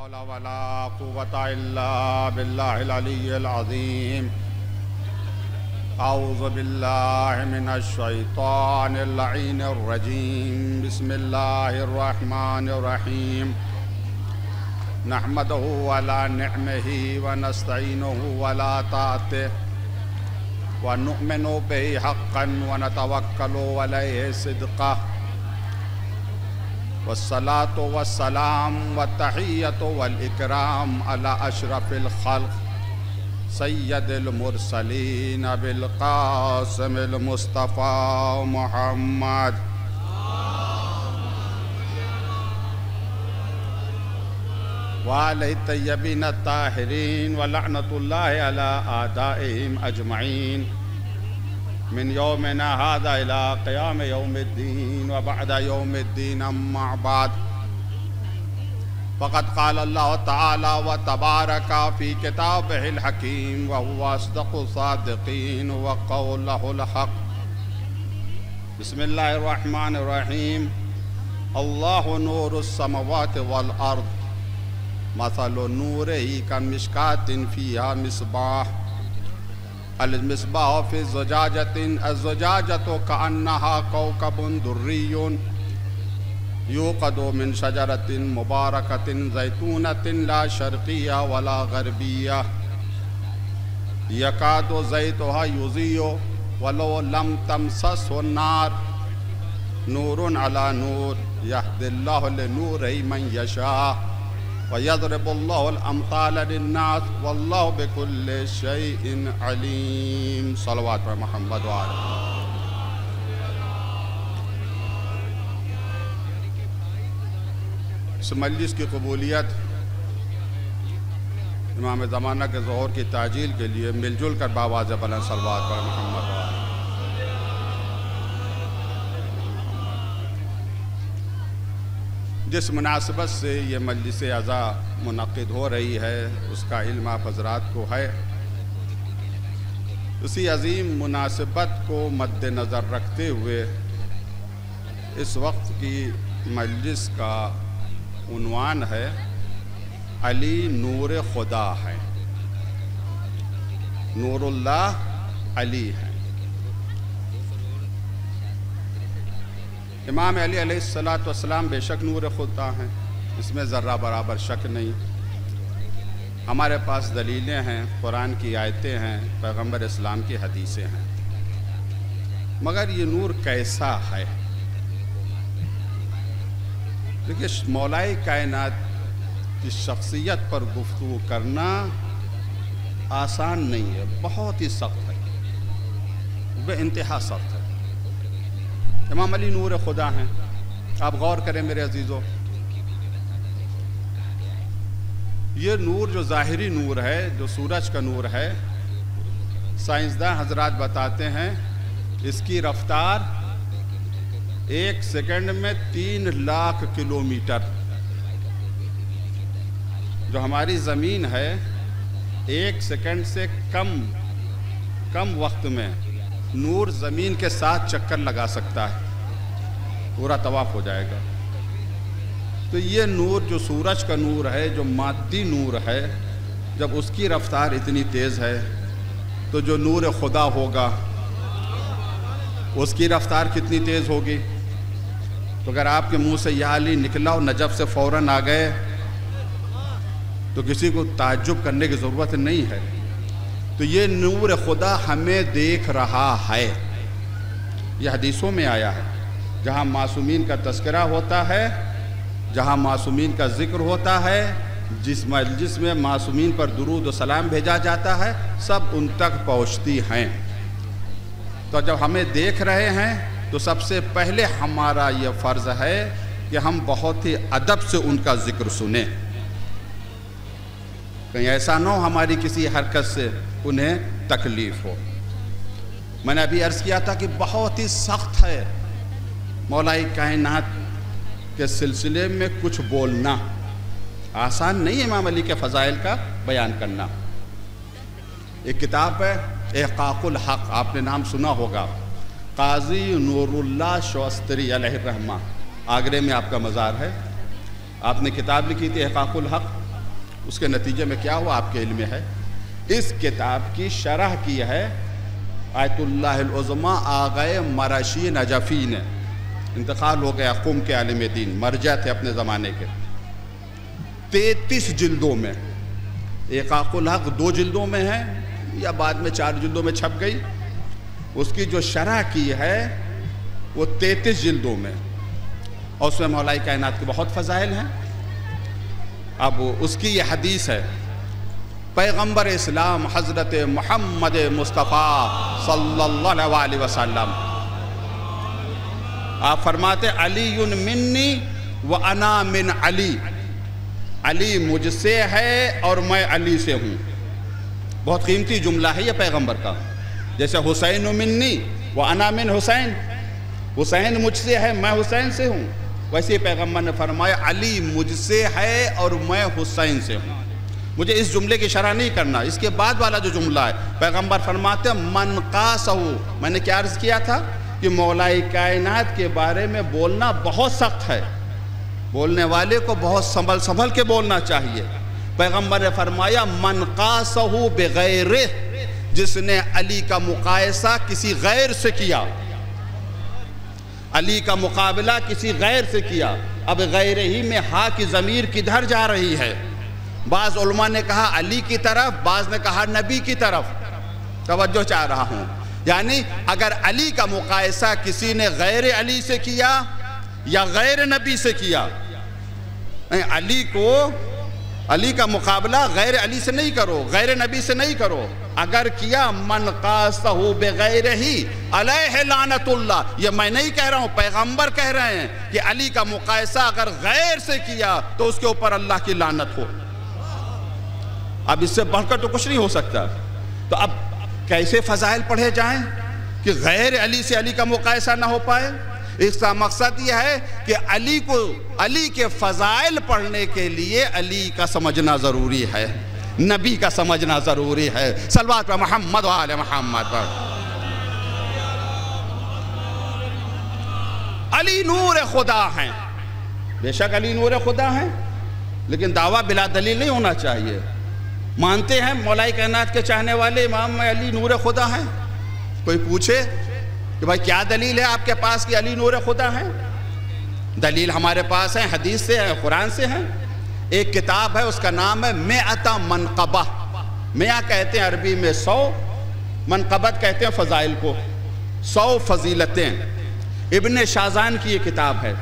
حول ولا قوة إلا بالله العلي العظيم. أعوذ بالله من الشيطان اللعين الرجيم. بسم الله الرحمن الرحيم. نحمده على نعمه ونستعينه على طاعته ونؤمن به حقا ونتوكل عليه صدقا، والصلاة والسلام والتحية والإكرام على أشرف الخلق سيد المرسلين بالقاسم المصطفى محمد وعلى الطيبين الطاهرين ولعنة الله على أعدائهم أجمعين من يومنا هذا إلى قيام يوم الدين وبعد يوم الدين. أما بعد، فقد قال الله تعالى وتبارك في كتابه الحكيم وهو أصدق الصادقين وقوله الحق. بسم الله الرحمن الرحيم. الله نور السماوات والأرض مثل نوره كمشكاة فيها مصباح. المصباح في زجاجة، الزجاجة كأنها كوكب دري يوقد من شجرة مباركة زيتونة لا شرقية ولا غربية يكاد زيتها يضيء ولو لم تمسسه النار. نور على نور يهدي الله لنوره من يشاء ويضرب الله الأمثال للناس والله بكل شيء عليم. صلوات پر محمد وآلہ. اس مجلس کی قبولیت امام زمانہ کے ظہور کی تعجیل کے لیے مل جل کر بآواز بلند صلوات پر محمد وآلہ. جس مناسبت سے یہ مجلس عزا منعقد ہو رہی ہے اس کا علم آپ حضرات کو ہے. اسی عظیم مناسبت کو مد نظر رکھتے ہوئے اس وقت کی مجلس کا عنوان ہے علی نور خدا ہے. نور اللہ علی ہے. امام علی علیہ السلام بے شک نور خدا ہیں، اس میں ذرہ برابر شک نہیں. ہمارے پاس دلیلیں ہیں، قرآن کی آیتیں ہیں، پیغمبر اسلام کی حدیثیں ہیں. مگر یہ نور کیسا ہے؟ دیکھیے، مولائے کائنات کی شخصیت پر گفتگو کرنا آسان نہیں ہے، بہت ہی سخت ہے، بے انتہا سخت ہے. امام علی نور خدا ہیں. آپ غور کریں میرے عزیزو، یہ نور جو ظاہری نور ہے، جو سورج کا نور ہے، سائنسداں حضرات بتاتے ہیں اس کی رفتار 1 سیکنڈ میں 3 لاکھ کلومیٹر. جو ہماری زمین ہے 1 سیکنڈ سے کم وقت میں نور زمین کے ساتھ چکر لگا سکتا ہے، پورا طواف ہو جائے گا. تو یہ نور جو سورج کا نور ہے، جو مادی نور ہے، جب اس کی رفتار اتنی تیز ہے تو جو نور خدا ہوگا اس کی رفتار کتنی تیز ہوگی؟ تو اگر آپ کے منہ سے یا علی نکلا اور نجف سے فوراً آ گئے تو کسی کو تعجب کرنے کی ضرورت نہیں ہے. تو یہ نور خدا ہمیں دیکھ رہا ہے. یہ حدیثوں میں آیا ہے. جہاں معصومین کا تذکرہ ہوتا ہے، جہاں معصومین کا ذکر ہوتا ہے، جس مجلس میں معصومین پر درود و سلام بھیجا جاتا ہے، سب ان تک پہنچتی ہیں. تو جب ہمیں دیکھ رہے ہیں تو سب سے پہلے ہمارا یہ فرض ہے کہ ہم بہت ہی ادب سے ان کا ذکر سنیں. کہیں ایسا نہ ہو ہماری کسی حرکت سے انہیں تکلیف ہو. میں نے ابھی عرض کیا تھا کہ بہت ہی سخت ہے مولائے کائنات کے سلسلے میں کچھ بولنا. آسان نہیں ہے امام علی کے فضائل کا بیان کرنا. ایک کتاب ہے احقاق الحق، آپ نے نام سنا ہوگا. قاضی نور اللہ شوستری علیہ الرحمہ، آگرے میں آپ کا مزار ہے. آپ نے کتاب لکھی تھی احقاق الحق. اس کے نتیجے میں کیا ہوا آپ کے علم میں ہے. اس کتاب کی شرح کی ہے آیت اللہ العظمی آغا مرشی نجفی نے. انتقال ہو گیا قم کے عالم دین، مرجع تھے اپنے زمانے کے. 33 جلدوں میں، ایقاق الحق 2 جلدوں میں ہے یا بعد میں 4 جلدوں میں چھپ گئی. اس کی جو شرح کی ہے وہ 33 جلدوں میں، اور اس میں مولا کائنات کے بہت فضائل ہیں. اب اس کی یہ حدیث ہے، پیغمبر اسلام حضرت محمد مصطفیٰ صلی اللہ علیہ وسلم آپ فرماتے علی منی وانا من علی، علی مجھ سے ہے اور میں علی سے ہوں. بہت قیمتی جملہ ہے یہ پیغمبر کا. جیسے حسین منی وانا من حسین، حسین مجھ سے ہے میں حسین سے ہوں، ویسے پیغمبر نے فرمایا علی مجھ سے ہے اور میں حسین سے ہوں. مجھے اس جملے کی شرح نہیں کرنا، اس کے بعد والا جو جملہ ہے پیغمبر فرماتے ہیں من قاسہ. میں نے کیا عرض کیا تھا کہ مولا کائنات کے بارے میں بولنا بہت سخت ہے، بولنے والے کو بہت سنبھل کے بولنا چاہیے. پیغمبر نے فرمایا من قاسہ بغیرہ، جس نے علی کا مقایسہ کسی غیر سے کیا، علی کا مقابلہ کسی غیر سے کیا. اب غیر ہی میں ہاں کی ضمیر کدھر جا رہی ہے؟ بعض علماء نے کہا علی کی طرف، بعض نے کہا نبی کی طرف. توجہ چاہ رہا ہوں، یعنی اگر علی کا مقایسہ کسی نے غیر علی سے کیا یا غیر نبی سے کیا، علی کا مقابلہ غیر علی سے نہیں کرو، غیر نبی سے نہیں کرو. اگر کیا من قاسہ بغیرہ علیہ لعنت اللہ، یہ میں نہیں کہہ رہا ہوں، پیغمبر کہہ رہے ہیں کہ علی کا مقایسہ اگر غیر سے کیا تو اس کے اوپر اللہ کی لعنت ہو. اب اس سے بڑھ کر تو کچھ نہیں ہو سکتا. تو اب کیسے فضائل پڑھے جائیں کہ غیر علی سے علی کا مقایسہ نہ ہو پائے؟ اس کا مقصد یہ ہے کہ علی کے فضائل پڑھنے کے لیے علی کا سمجھنا ضروری ہے، نبی کا سمجھنا ضروری ہے. صلوات پر محمد و آل محمد پر. علی نور خدا ہیں، بے شک علی نور خدا ہیں، لیکن دعویٰ بلا دلیل نہیں ہونا چاہیے. مانتے ہیں مولا کائنات کے چاہنے والے امام علی نور خدا ہیں؟ کوئی پوچھے کہ بھائی کیا دلیل ہے آپ کے پاس کہ علی نور خدا ہیں؟ دلیل ہمارے پاس ہے، حدیث سے ہے، قرآن سے ہے. ایک کتاب ہے، اس کا نام ہے مئۃ منقبہ. مئہ کہتے ہیں عربی میں 100، منقبت کہتے ہیں فضائل کو، 100 فضیلتیں. ابن شازان کی یہ کتاب ہے،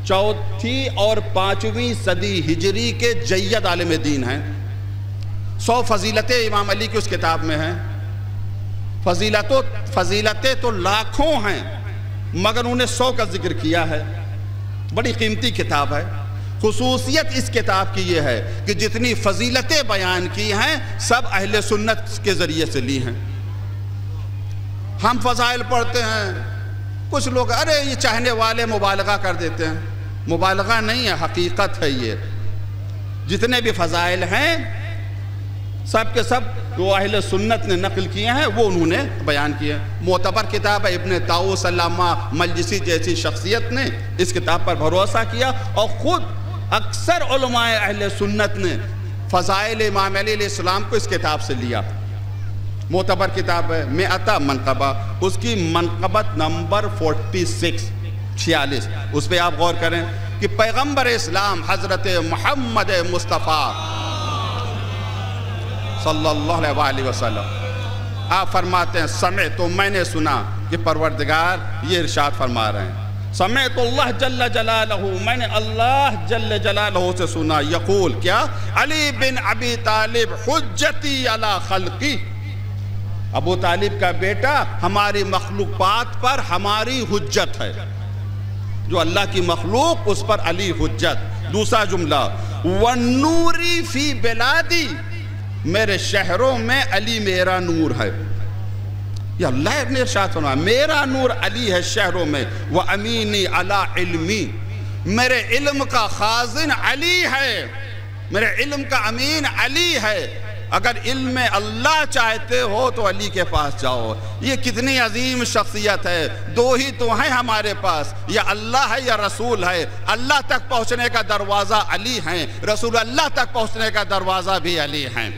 4 اور 5ویں صدی ہجری کے جید عالم دین ہیں. 100 فضیلتیں امام علی کی اس کتاب میں ہیں. فضیلتیں تو لاکھوں ہیں، مگر انہیں 100 کا ذکر کیا ہے. بڑی قیمتی کتاب ہے. خصوصیت اس کتاب کی یہ ہے کہ جتنی فضیلتیں بیان کی ہیں سب اہل سنت کے ذریعے سے لی ہیں. ہم فضائل پڑھتے ہیں، کچھ لوگ ارے یہ چاہنے والے مبالغہ کر دیتے ہیں. مبالغہ نہیں ہے، حقیقت ہے. یہ جتنے بھی فضائل ہیں سب کے سب جو اہل سنت نے نقل کیے ہیں وہ انہوں نے بیان کیے. معتبر کتاب ہے. ابن طاؤس علامہ مجلسی جیسی شخصیت نے اس کتاب پر بھروسہ کیا، اور خود اکثر علماء اہل سنت نے فضائل امام علی علیہ السلام کو اس کتاب سے لیا. معتبر کتاب ہے مئۃ منقبہ. اس کی منقبت نمبر 46. اس پہ آپ غور کریں کہ پیغمبر اسلام حضرت محمد مصطفیٰ صلی اللہ علیہ وسلم آپ فرماتے ہیں سمعت، میں نے سنا کہ پروردگار یہ ارشاد فرما رہے ہیں، سمعت اللہ جل جلالہ، میں نے اللہ جل جلالہ سے سنا، یقول کیا، علی بن ابی طالب حجتی علی خلقی، ابو طالب کا بیٹا ہماری مخلوقات پر ہماری حجت ہے. جو اللہ کی مخلوق اس پر علی حجت. دوسرا جملہ وَالنُّورِ فِي بِلَادِ، میرے شہروں میں علی میرا نور ہے. یہ اللہ نے ارشاد فرمایا میرا نور علی ہے شہروں میں. وَأَمِينِي عَلَىٰ عِلْمِي، میرے علم کا خازن علی ہے، میرے علم کا امین علی ہے. اگر علم اللہ چاہتے ہو تو علی کے پاس جاؤ۔ یہ کتنی عظیم شخصیت ہے، دو ہی تو ہیں ہمارے پاس، یا اللہ ہے یا رسول ہے۔ اللہ تک پہنچنے کا دروازہ علی ہیں، رسول اللہ تک پہنچنے کا دروازہ بھی علی ہیں،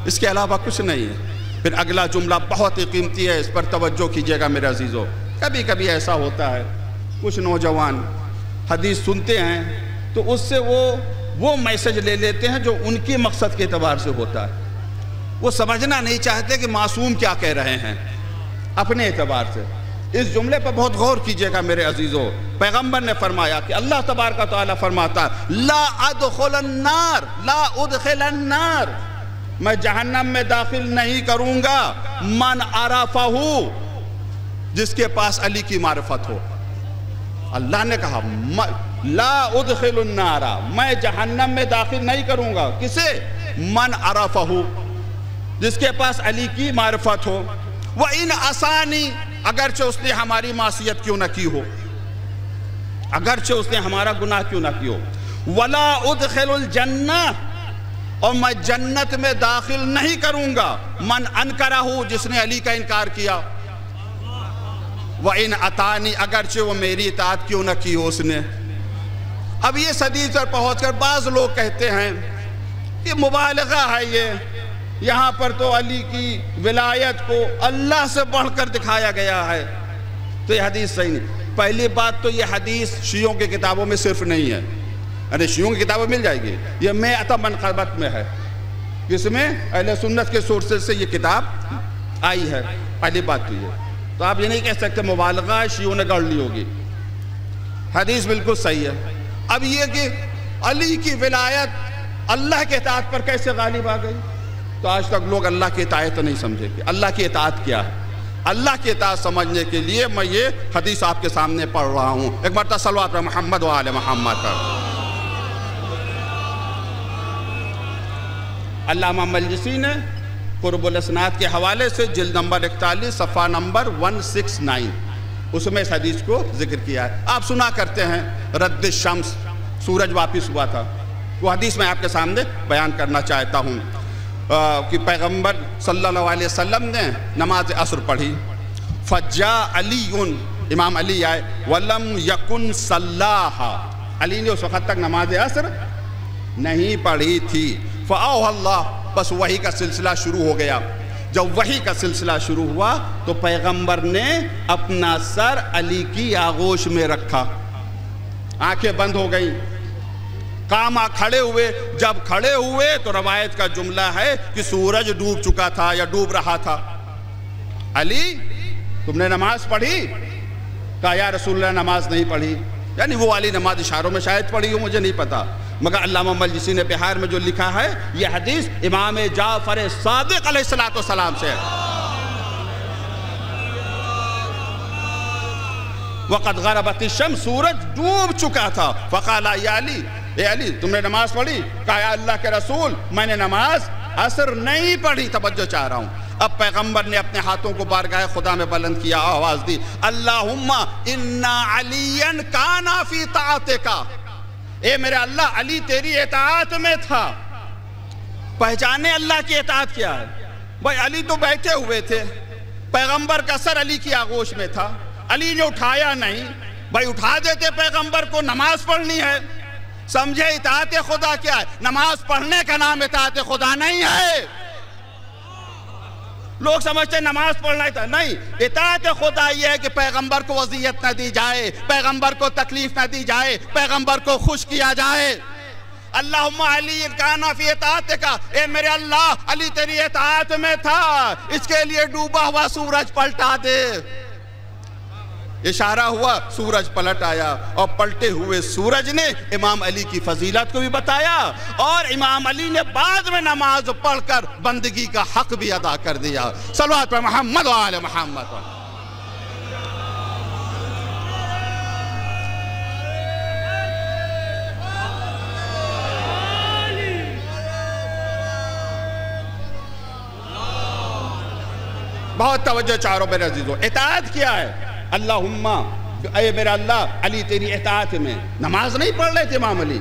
اس کے علاوہ کچھ نہیں ہے۔ پھر اگلا جملہ بہت ہی قیمتی ہے، اس پر توجہ کیجئے گا میرے عزیزو۔ کبھی کبھی ایسا ہوتا ہے کچھ نوجوان حدیث سنتے ہیں تو اس سے وہ میسج لے لیتے ہیں جو ان کے مقصد کے اعتبار سے ہوتا ہے، وہ سمجھنا نہیں چاہتے کہ معصوم کیا کہہ رہے ہیں اپنے اعتبار سے۔ اس جملے پر بہت غور کیجئے گا میرے عزیزو۔ پیغمبر نے فرمایا کہ اللہ تبارک و تعالیٰ فرماتا ہے لا ادخل النار، لا ادخل النار، میں جہنم میں داخل نہیں کروں گا من عرفہ، جس کے پاس علی کی معرفت ہو۔ اللہ نے کہا لا ادخل النار، میں جہنم میں داخل نہیں کروں گا، کسے؟ من عرفہ، جس کے پاس علی کی معرفت ہو۔ وَإِنْ عَصَانِي، اگرچہ اس نے ہماری معصیت کیوں نہ کی ہو، اگرچہ اس نے ہمارا گناہ کیوں نہ کی ہو۔ وَلَا أُدْخِلُ الْجَنَّةِ، اور میں جنت میں داخل نہیں کروں گا من انکرہ، جس نے علی کا انکار کیا۔ وَإِنْ أَطَانِي، اگرچہ وہ میری اطاعت کیوں نہ کی ہو اس نے۔ اب یہ حدیث پر پہنچ کر بعض لوگ کہتے ہیں کہ مبالغہ ہے یہاں پر تو علی کی ولایت کو اللہ سے بڑھ کر دکھایا گیا ہے، تو یہ حدیث صحیح نہیں۔ پہلی بات تو یہ حدیث شیعوں کی کتابوں میں صرف نہیں ہے، یعنی شیعوں کی کتابیں مل جائے گی، یہ مئۃ منقبت میں ہے، جس میں اہل سنت کے سورسز سے یہ کتاب آئی ہے۔ پہلی بات تو یہ، تو آپ یہ نہیں کہہ سکتے مبالغہ شیعوں نے گڑھ لی ہوگی، حدیث بالکل صحیح ہے۔ اب یہ کہ علی کی ولایت اللہ کے اطاعت پر کیسے غالب آ گئی، تو آج تک لوگ اللہ کی اطاعت نہیں سمجھے کہ اللہ کی اطاعت کیا ہے۔ اللہ کی اطاعت سمجھنے کے لیے میں یہ حدیث آپ کے سامنے پڑھ رہا ہوں۔ ایک مرتبہ صلوات پر محمد و آل محمد پر۔ علامہ مجلسی نے قرب الاسناد کے حوالے سے جلد نمبر 41 صفحہ نمبر 169 اس میں اس حدیث کو ذکر کیا ہے۔ آپ سنا کرتے ہیں رد الشمس، سورج واپس ہوا تھا، وہ حدیث میں آپ کے سامنے بیان کرنا چاہتا ہوں کہ پیغمبر صلی اللہ علیہ وسلم نے نماز عصر پڑھی، فجاء علی، امام علی آئے، ولم یکن صلاھا، علی نے اس وقت تک نماز عصر نہیں پڑھی تھی۔ فأوحى اللہ، بس وحی کا سلسلہ شروع ہو گیا۔ جب وحی کا سلسلہ شروع ہوا تو پیغمبر نے اپنا سر علی کی آغوش میں رکھا، آنکھیں بند ہو گئیں، قاما کھڑے ہوئے۔ جب کھڑے ہوئے تو روایت کا جملہ ہے کہ سورج ڈوب چکا تھا یا ڈوب رہا تھا۔ علی تم نے نماز پڑھی؟ کہا یا رسول اللہ نماز نہیں پڑھی، یعنی وہ والی نماز اشاروں میں شاید پڑھی ہو، مجھے نہیں پتا، مگر علامہ مجلسی نے بہار میں جو لکھا ہے یہ حدیث امام جعفر صادق علیہ السلام سے ہے۔ وقد غربت الشمس، سورج ڈوب چکا تھا۔ فقال یا علی، اے علی تم نے نماز پڑھی؟ کہا یا اللہ کے رسول میں نے نماز عصر نہیں پڑھی، توجہ چاہ رہا ہوں۔ اب پیغمبر نے اپنے ہاتھوں کو بارگاہ خدا میں بلند کیا، آواز دی اللہم انا علیٰ کانا فی طاعتک، اے میرے اللہ علی تیری اطاعت میں تھا۔ پہچانے اللہ کی اطاعت کیا ہے؟ بھائی علی تو بیٹھے ہوئے تھے، پیغمبر کا سر علی کی آغوش میں تھا، علی نے اٹھایا نہیں، بھائی اٹھا دیتے پیغمبر کو، نماز پڑھنی ہے۔ سمجھے اطاعت خدا کیا ہے؟ نماز پڑھنے کا نام اطاعت خدا نہیں ہے۔ لوگ سمجھتے ہیں نماز پڑھنا ہی تھا، نہیں، اطاعت خدا یہ ہے کہ پیغمبر کو اذیت نہ دی جائے، پیغمبر کو تکلیف نہ دی جائے، پیغمبر کو خوش کیا جائے۔ اللہم علی کانا فی اطاعتک، اے میرے اللہ علی تیری اطاعت میں تھا، اس کے لیے ڈوبا ہوا سورج پلٹا دے۔ اشارہ ہوا، سورج پلٹ آیا، اور پلٹے ہوئے سورج نے امام علی کی فضیلت کو بھی بتایا، اور امام علی نے بعد میں نماز پڑھ کر بندگی کا حق بھی ادا کر دیا۔ صلوات پر محمد و آل محمد۔ بہت توجہ چاروں میرے عزیزوں، اطاعت کیا ہے؟ اللہم، اے میرا اللہ علی تیری اطاعت میں، نماز نہیں پڑھ رہے تھے امام علی،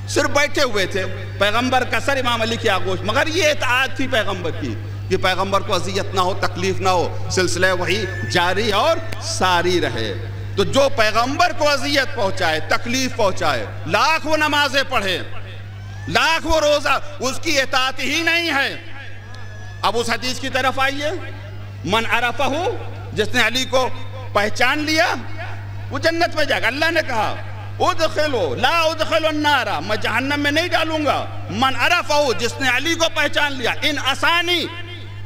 صرف بیٹھے ہوئے تھے، پیغمبر کا سر امام علی کی آغوش، مگر یہ اطاعت تھی پیغمبر کی کہ پیغمبر کو اذیت نہ ہو، تکلیف نہ ہو، سلسلہ وحی جاری اور ساری رہے۔ تو جو پیغمبر کو اذیت پہنچائے، تکلیف پہنچائے، لاکھ وہ نمازیں پڑھے، لاکھ وہ روزہ، اس کی اطاعت ہی نہیں ہے۔ اب اس حدیث کی طرف آئیے، من عرفہ، جس نے علی کو پہچان لیا وہ جنت میں جائے گا۔ اللہ نے کہا ادخلو لا ادخل النار، میں جہنم میں نہیں ڈالوں گا، من عرفہ، جس نے علی کو پہچان لیا، ان اسانی،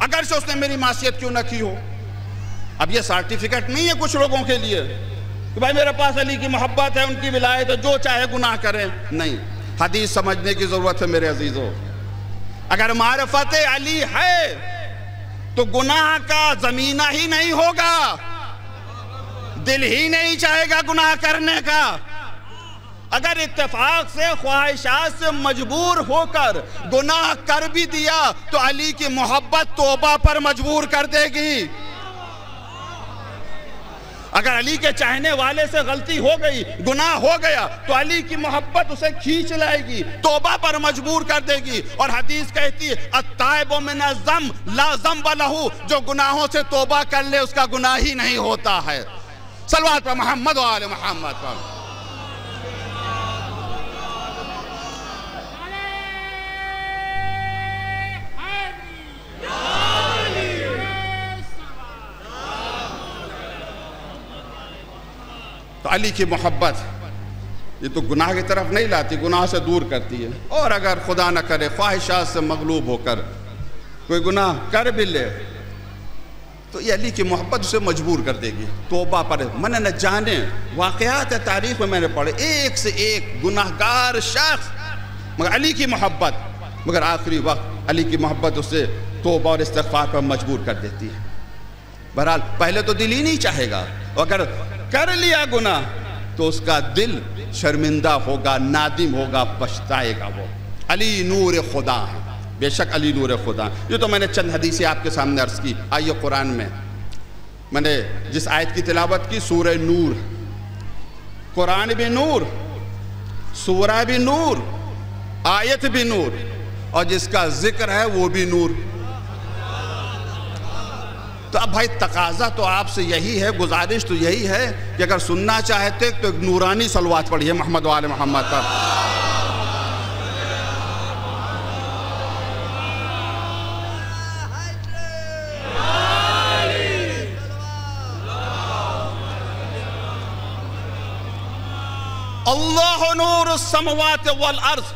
اگر سے اس نے میری معصیت کیوں نہ کی ہو۔ اب یہ سرٹیفکیٹ نہیں ہے کچھ لوگوں کے لیے کہ بھائی میرے پاس علی کی محبت ہے، ان کی ولایت ہے، جو چاہے گناہ کریں، نہیں، حدیث سمجھنے کی ضرورت ہے میرے عزیزو۔ اگر معرفت علی ہے تو گناہ کا زمینہ ہی نہیں ہوگا، دل ہی نہیں چاہے گا گناہ کرنے کا۔ اگر اتفاق سے، خواہشات سے مجبور ہو کر گناہ کر بھی دیا تو علی کی محبت توبہ پر مجبور کر دے گی۔ اگر علی کے چاہنے والے سے غلطی ہو گئی، گناہ ہو گیا، تو علی کی محبت اسے کھینچ لائے گی، توبہ پر مجبور کر دے گی۔ اور حدیث کہتی ہے التائب من الذنب لا ذنب لہ، جو گناہوں سے توبہ کر لے اس کا گناہ ہی نہیں ہوتا ہے۔ صلوات پر محمد و آل محمد پر۔ تو علی کی محبت یہ تو گناہ کی طرف نہیں لاتی، گناہ سے دور کرتی ہے۔ اور اگر خدا نہ کرے خواہشات سے مغلوب ہو کر کوئی گناہ کر بھی لے تو یہ علی کی محبت اسے مجبور کر دے گی توبہ پر۔ میں نے نہ جانے واقعات تاریخ میں میں نے پڑھے، ایک سے ایک گناہگار شخص، مگر علی کی محبت، مگر آخری وقت علی کی محبت اسے توبہ اور استغفار پر مجبور کر دیتی ہے۔ بہرحال پہلے تو دل ہی نہیں چاہے گا، اگر کر لیا گناہ تو اس کا دل شرمندہ ہوگا، نادم ہوگا، پچھتائے گا۔ وہ علی نور خدا ہے، بے شک علی نور خدا۔ یہ تو میں نے چند حدیثیں آپ کے سامنے عرض کی۔ آئیے قرآن میں نے جس آیت کی تلاوت کی، سورہ نور، قرآن بھی نور، سورہ بھی نور، آیت بھی نور، اور جس کا ذکر ہے وہ بھی نور۔ تو اب بھائی تقاضا تو آپ سے یہی ہے، گزارش تو یہی ہے کہ اگر سننا چاہتے تو ایک نورانی صلوات پڑھیے محمد و آل محمد پر۔ اللہ نور السماوات والارض،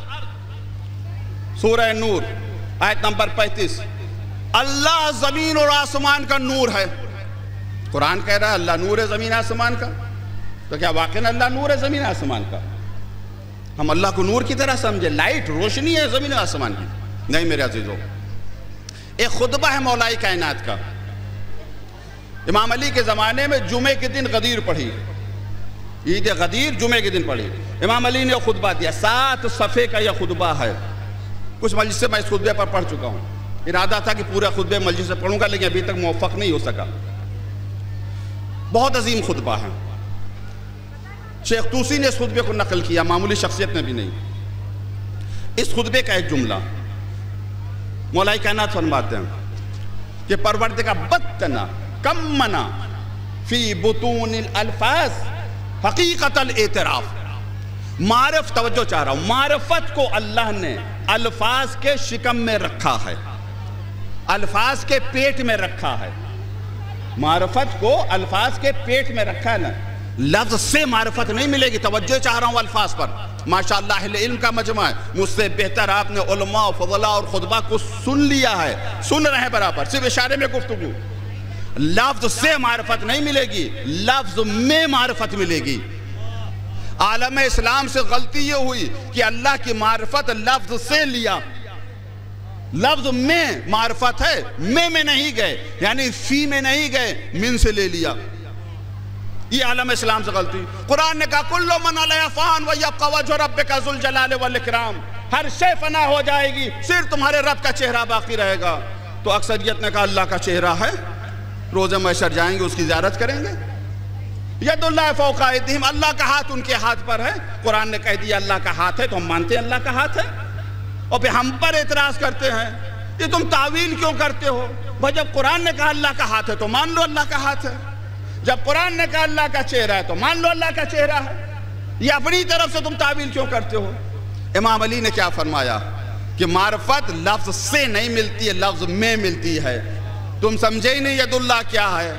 سورہ نور آیت نمبر 35۔ اللہ زمین اور آسمان کا نور ہے۔ قرآن کہہ رہا ہے اللہ نور ہے زمین آسمان کا، تو کیا واقعاً اللہ نور ہے زمین آسمان کا؟ ہم اللہ کو نور کی طرح سمجھے، لائٹ روشنی ہے زمین آسمان کی؟ نہیں میرے عزیزو، ایک خطبہ ہے مولائی کائنات کا۔ امام علی کے زمانے میں جمعے کے دن غدیر پڑھی، عید غدیر جمعے کے دن پڑھی، امام علی نے خطبہ دیا، 7 صفحے کا یہ خطبہ ہے۔ کچھ مجلس سے میں اس خطبے پر پڑھ چکا ہوں، ارادہ تھا کہ پورا خطبے مجلس سے پڑھوں گا لیکن ابھی تک موفق نہیں ہو سکا۔ بہت عظیم خطبہ ہے، شیخ طوسی نے اس خطبے کو نقل کیا، معمولی شخصیت نے بھی نہیں۔ اس خطبے کا ایک جملہ مولائی کائنات فرماتے ہیں کہ پروردگار بتنا کمنا فی بطون الالفاظ حقیقت الاعتراف۔ معرف، توجہ چاہ رہا ہوں، معرفت کو اللہ نے الفاظ کے شکم میں رکھا ہے، الفاظ کے پیٹ میں رکھا ہے۔ معرفت کو الفاظ کے پیٹ میں رکھا ہے نا، لفظ سے معرفت نہیں ملے گی۔ توجہ چاہ رہا ہوں الفاظ پر، ماشاءاللہ اہل علم کا مجمع ہے، مجھ سے بہتر آپ نے علماء فضلاء اور خطبہ کو سن لیا ہے، سن رہے ہیں برابر، صرف اشارے میں گفتگو۔ لفظ سے معرفت نہیں ملے گی، لفظ میں معرفت ملے گی۔ عالم اسلام سے غلطی یہ ہوئی کہ اللہ کی معرفت لفظ سے لیا، لفظ میں معرفت ہے، میں نہیں گئے، یعنی فی میں نہیں گئے، من سے لے لیا۔ یہ عالم اسلام سے غلطی۔ قرآن نے کہا کل من علیہا فان ویبقی وجہ ربک ذو الجلال والاکرام، ہر شے فنا ہو جائے گی، صرف تمہارے رب کا چہرہ باقی رہے گا۔ تو اکثریت نے کہا اللہ کا چہرہ ہے، روز محشر جائیں گے اس کی زیارت کریں گے۔ ید اللہ فوق ایدیہم، اللہ کا ہاتھ ان کے ہاتھ پر ہے۔ قرآن نے کہہ دیا اللہ کا ہاتھ ہے تو ہم مانتے ہیں اللہ کا ہاتھ ہے، اور پھر ہم پر اعتراض کرتے ہیں یہ تم تعویل کیوں کرتے ہو؟ بھائی جب قرآن نے کہا اللہ کا ہاتھ ہے تو مان لو اللہ کا ہاتھ ہے، جب قرآن نے کہا اللہ کا چہرہ ہے تو مان لو اللہ کا چہرہ ہے، یہ اپنی طرف سے تم تعویل کیوں کرتے ہو؟ امام علی نے کیا فرمایا کہ معرفت لفظ سے نہیں ملتی ہے، لفظ میں ملتی ہے۔ تم سمجھے ہی نہیں ید اللہ کیا ہے،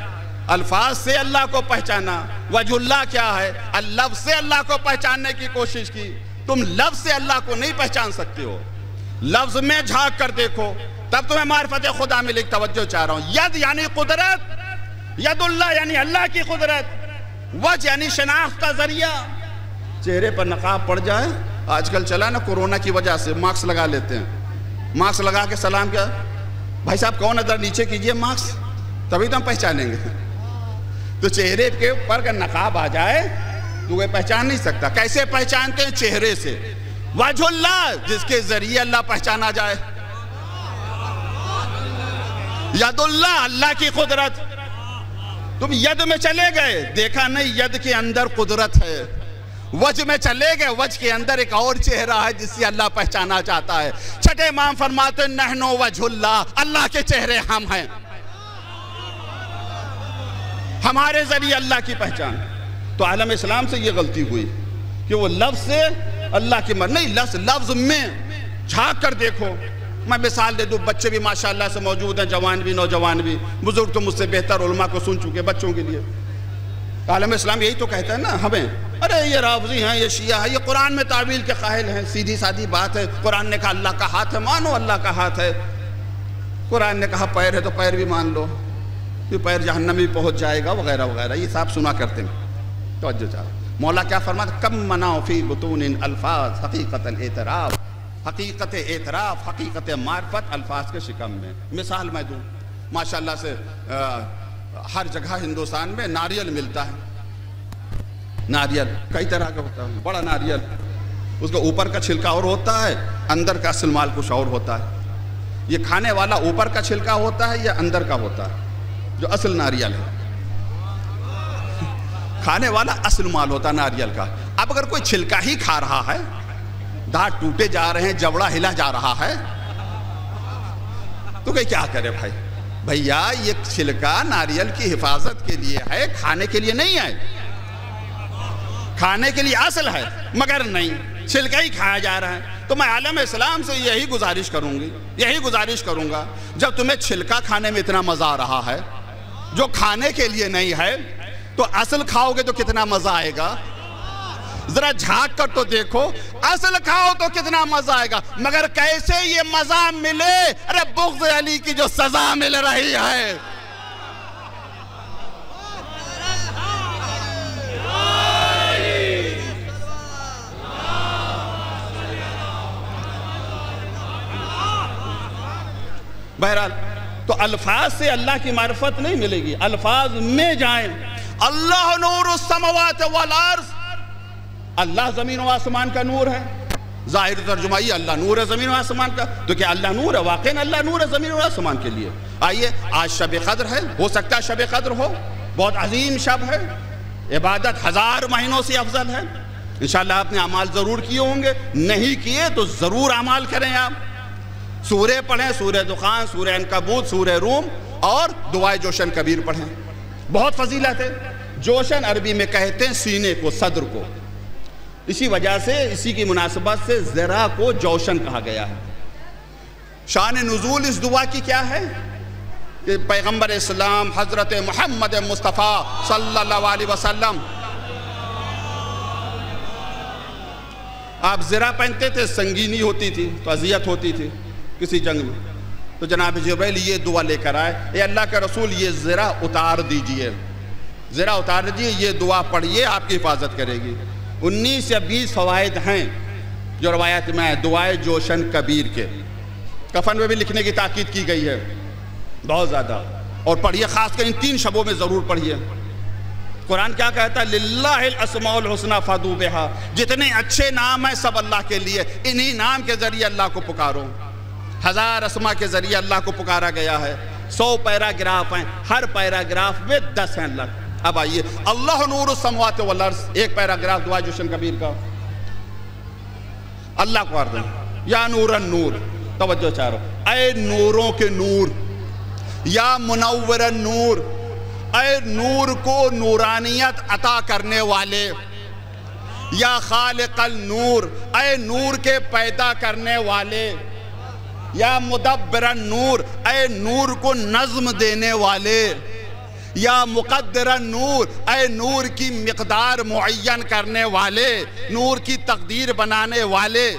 الفاظ سے اللہ کو پہچانا، وجہ اللہ کیا ہے، اللفظ سے اللہ کو پہچاننے کی کوشش کی۔ تم لفظ سے اللہ کو نہیں پہچان سکتے ہو، لفظ میں جھانک کر دیکھو تب تمہیں معرفت خدا میں لکھ توجہ چاہ رہا ہوں۔ ید یعنی قدرت، ید اللہ یعنی اللہ کی قدرت، وجہ یعنی شناخت کا ذریعہ۔ چہرے پر نقاب پڑ جائے، آج کل چلا نا کورونا کی وجہ سے ماسک لگا لیتے ہیں، ماسک لگا کے سلام کیا، بھائی صاحب کون ادھر نیچے کیجئے ماسک، تبھی تو ہم پہچانیں گے۔ تو چہرے کے اوپر کا نقاب آ جائے تو وہ پہچان نہیں سکتا۔ کیسے پہچانتے ہیں؟ چہرے سے۔ وجہ اللہ جس کے ذریعے اللہ پہچانا جائے، ید اللہ اللہ کی قدرت۔ تم ید میں چلے گئے، دیکھا نہیں ید کے اندر قدرت ہے، وجہ میں چلے گئے، وجہ کے اندر ایک اور چہرہ ہے جس سے اللہ پہچانا چاہتا ہے۔ چھٹے امام فرماتے ہیں نحن وجہ اللہ، اللہ کے چہرے ہم ہیں، ہمارے ذریعے اللہ کی پہچان۔ تو عالم اسلام سے یہ غلطی ہوئی کہ وہ لفظ سے اللہ کی نہیں، لفظ میں جھانک کر دیکھو۔ میں مثال دے دوں، بچے بھی ماشاءاللہ سے موجود ہیں، جوان بھی نوجوان بھی، بزرگ تو مجھ سے بہتر علماء کو سن چکے بچوں کے لیے۔ عالم اسلام یہی تو کہتا ہے نا ہمیں، ارے یہ رافضی ہیں، یہ شیعہ ہیں، یہ قرآن میں تعویل کے قائل ہیں۔ سیدھی سادھی بات ہے، قرآن نے کہا اللہ کا ہاتھ ہے، مانو اللہ کا ہاتھ ہے۔ قرآن نے کہا پیر ہے تو پیر بھی مان لو، یہ پیر جہنم میں پہنچ جائے گا وغیرہ وغیرہ، یہ صاحب سنا کرتے ہیں۔ توجہ چاہو، مولا کیا فرماتا، کم منع فی بطون الفاظ حقیقت الاعتراف، حقیقت اعتراف، حقیقت معرفت الفاظ کے شکم میں۔ مثال میں دوں، ماشاءاللہ سے ہر جگہ ہندوستان میں ناریل ملتا ہے۔ ناریل کئی طرح کا ہوتا ہے، بڑا ناریل، اس کا اوپر کا چھلکا اور ہوتا ہے، اندر کا اصل مال کچھ اور ہوتا ہے۔ یہ کھانے والا اوپر کا چھلکا ہوتا ہے یا اندر کا ہوتا ہے؟ جو اصل ناریل ہے، کھانے والا اصل مال ہوتا ہے ناریل کا۔ اب اگر کوئی چھلکا ہی کھا رہا ہے، دانت ٹوٹے جا رہے ہیں، جبڑا ہلا جا رہا ہے، تو کہ کیا کرے بھائی؟ بھیا یہ چھلکا ناریل کی حفاظت کے لیے ہے، کھانے کے لیے نہیں ہے۔ کھانے کے لیے اصل ہے مگر نہیں، چھلکا ہی کھایا جا رہا ہے۔ تو میں عالم اسلام سے یہی گزارش کروں گا، جب تمہیں چھلکا کھانے میں اتنا مزہ آ رہا ہے جو کھانے کے لیے نہیں ہے، تو اصل کھاؤ گے تو کتنا مزہ آئے گا؟ ذرا جھانک کر تو دیکھو، اصل کھاؤ تو کتنا مزہ آئے گا، مگر کیسے یہ مزہ ملے؟ ارے بغض علی کی جو سزا مل رہی ہے۔ بہرحال تو الفاظ سے اللہ کی معرفت نہیں ملے گی، الفاظ میں جائیں۔ اللہ نور السماوات والارض، اللہ زمین و آسمان کا نور ہے۔ ظاہر ترجمہ یہ اللہ نور ہے زمین و آسمان کا، تو کیا اللہ نور ہے؟ واقعاً اللہ نور ہے زمین و آسمان کے لیے۔ آئیے، آج شب قدر ہے، ہو سکتا ہے شب قدر ہو، بہت عظیم شب ہے، عبادت 1000 مہینوں سے افضل ہے۔ انشاءاللہ آپ نے اعمال ضرور کیے ہوں گے، نہیں کیے تو ضرور اعمال کریں۔ آپ سورہ پڑھیں، سورہ دخان، سورہ عنکبوت، سورہ روم، اور دعائے جوشن کبیر پڑھیں، بہت فضیلت ہے۔ جوشن عربی میں کہتے ہیں سینے کو، صدر کو، اسی وجہ سے، اسی کی مناسبت سے ذرا کو جوشن کہا گیا ہے۔ شان نزول اس دعا کی کیا ہے کہ پیغمبر اسلام حضرت محمد مصطفیٰ صلی اللہ علیہ وسلم، آپ زرہ پہنتے تھے، سنگینی ہوتی تھی تو اذیت ہوتی تھی کسی جنگ میں، تو جناب جبریل یہ دعا لے کر آئے، اے اللہ کا رسول یہ زرہ اتار دیجئے، زرہ اتار دیجئے، یہ دعا پڑھیے، آپ کی حفاظت کرے گی۔ 19 یا 20 فوائد ہیں جو روایت میں دعائے جوشن کبیر کے، کفن میں بھی لکھنے کی تاکید کی گئی ہے بہت زیادہ، اور پڑھیے، خاص کر ان 3 شبوں میں ضرور پڑھیے۔ قرآن کیا کہتا ہے؟ للہ الاسماء الحسنی فادعوا بہا، جتنے اچھے نام ہیں سب اللہ کے لیے، انہی نام کے ذریعے اللہ کو پکارو۔ 1000 اسماء کے ذریعے اللہ کو پکارا گیا ہے، 100 پیراگراف ہیں، ہر پیراگراف میں 10 ہیں اللہ، اب آئیے اللہ نور السماوات والارض، ایک پیراگراف دعا جوشن کبیر کا اللہ کو عرض یا نورن نور، توجہ چارو، اے نوروں کے نور، یا منورن نور، اے نور کو نورانیت عطا کرنے والے، یا خالق النور، اے نور کے پیدا کرنے والے، یا مدبرن نور، اے نور کو نظم دینے والے، یا مقدرن نور، اے نور کی مقدار معین کرنے والے، نور کی تقدیر بنانے والے،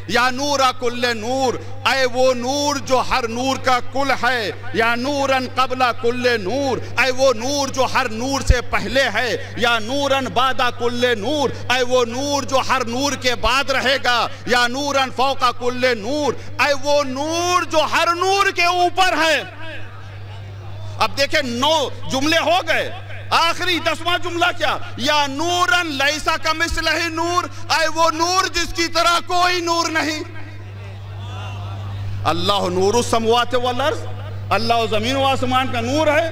یا نور کل نور، اے وہ نور جو ہر نور کا کل ہے، یا نورن قبل کل نور، اے وہ نور جو ہر نور سے پہلے ہے، یا نورن بعد کل نور، اے وہ نور جو ہر نور کے بعد رہے گا، یا نورن فوق کل نور، اے وہ نور جو ہر نور کے اوپر ہے۔ اب دیکھیں 9 جملے ہو گئے، آخری 10واں جملہ کیا؟ یا نورن لیسا کمثلہ نور، اے وہ نور جس کی طرح کوئی نور نہیں۔ اللہ نور السماوات والارض، اللہ زمین و آسمان کا نور ہے،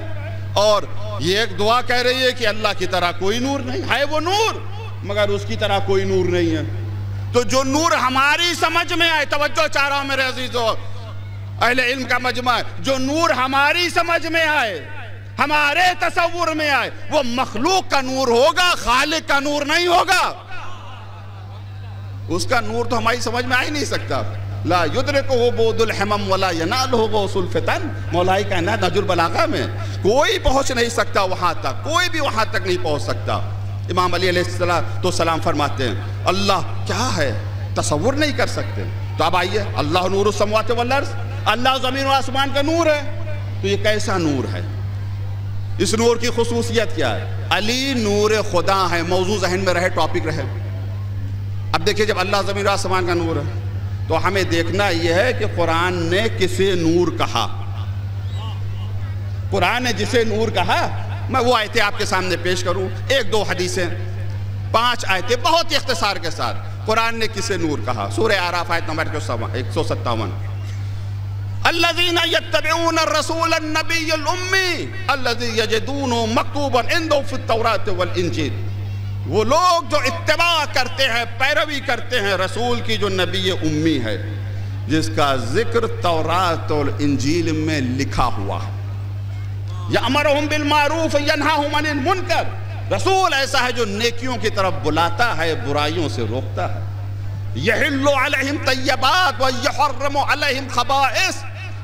اور یہ ایک دعا کہہ رہی ہے کہ اللہ کی طرح کوئی نور نہیں ہے، وہ نور مگر اس کی طرح کوئی نور نہیں ہے۔ تو جو نور ہماری سمجھ میں آئے، توجہ چاہ رہا ہوں میرے عزیزو، اہل علم کا مجمع ہے، جو نور ہماری سمجھ میں آئے، ہمارے تصور میں آئے، وہ مخلوق کا نور ہوگا، خالق کا نور نہیں ہوگا۔ اس کا نور تو ہماری سمجھ میں آ ہی نہیں سکتا۔ لا یدرکہ بعد الحمم ولا ینالہ غوث الفتن، مولائی کہنا نہج البلاغہ میں، کوئی پہنچ نہیں سکتا وہاں تک، کوئی بھی وہاں تک نہیں پہنچ سکتا۔ امام علی علیہ السلام فرماتے ہیں اللہ کیا ہے، تصور نہیں کر سکتے۔ تو اب آئیے اللہ نور السماوات والارض، اللہ زمین و آسمان کا نور ہے، تو یہ کیسا نور ہے؟ اس نور کی خصوصیت کیا ہے؟ علی نور خدا ہے، موضوع ذہن میں رہے، ٹاپک رہے۔ اب دیکھیں جب اللہ زمین و آسمان کا نور ہے تو ہمیں دیکھنا یہ ہے کہ قرآن نے کسے نور کہا۔ قرآن نے جسے نور کہا، میں وہ آیتیں آپ کے سامنے پیش کروں، 1-2 حدیثیں، 5 آیتیں بہت اختصار کے ساتھ۔ قرآن نے کسے نور کہا؟ سورہ اعراف آیت نمبر 157، الذین یتبعون الرسول النبی الامی الذی یجدونه مکتوبا عندهم فی التوراۃ والانجیل، وہ لوگ جو اتباع کرتے ہیں، پیروی کرتے ہیں رسول کی جو نبی امی ہے، جس کا ذکر تورات اور انجیل میں لکھا ہوا ہے۔ یأمرہم بالمعروف ینہاہم عن المنکر، رسول ایسا ہے جو نیکیوں کی طرف بلاتا ہے، برائیوں سے روکتا ہے۔ یحل علیہم طیبات ویحرم علیہم خبائث،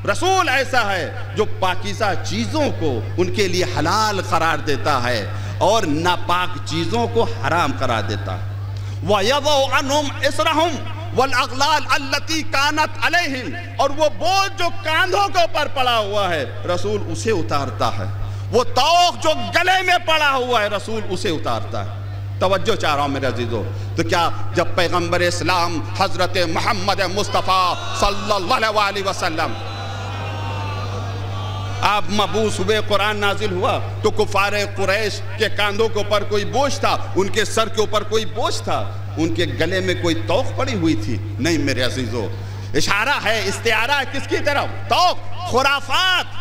رسول ایسا ہے جو پاکیزہ چیزوں کو ان کے لیے حلال قرار دیتا ہے اور ناپاک چیزوں کو حرام قرار دیتا ہے۔ وَيَضَعُ عَنْهُمْ إِصْرَهُمْ وَالْأَغْلَالَ الَّتِي كَانَتْ عَلَيْهِمْ، اور وہ بوجھ جو کاندھوں کے اوپر پڑا ہوا ہے رسول اسے اتارتا ہے، وہ طوق جو گلے میں پڑا ہوا ہے رسول اسے اتارتا ہے۔ توجہ چاہ رہا ہوں میرے عزیزو، تو کیا جب پیغمبر اسلام حضرت محمد مصطفیٰ صلی اللہ علیہ وسلم آپ مبعوث ہوئے، قرآن نازل ہوا، تو کفار قریش کے کاندھوں کے اوپر کوئی بوجھ تھا، ان کے سر کے اوپر کوئی بوجھ تھا، ان کے گلے میں کوئی توق پڑی ہوئی تھی؟ نہیں میرے عزیزو، اشارہ ہے، استعارہ ہے کس کی طرف؟ توق، خرافات،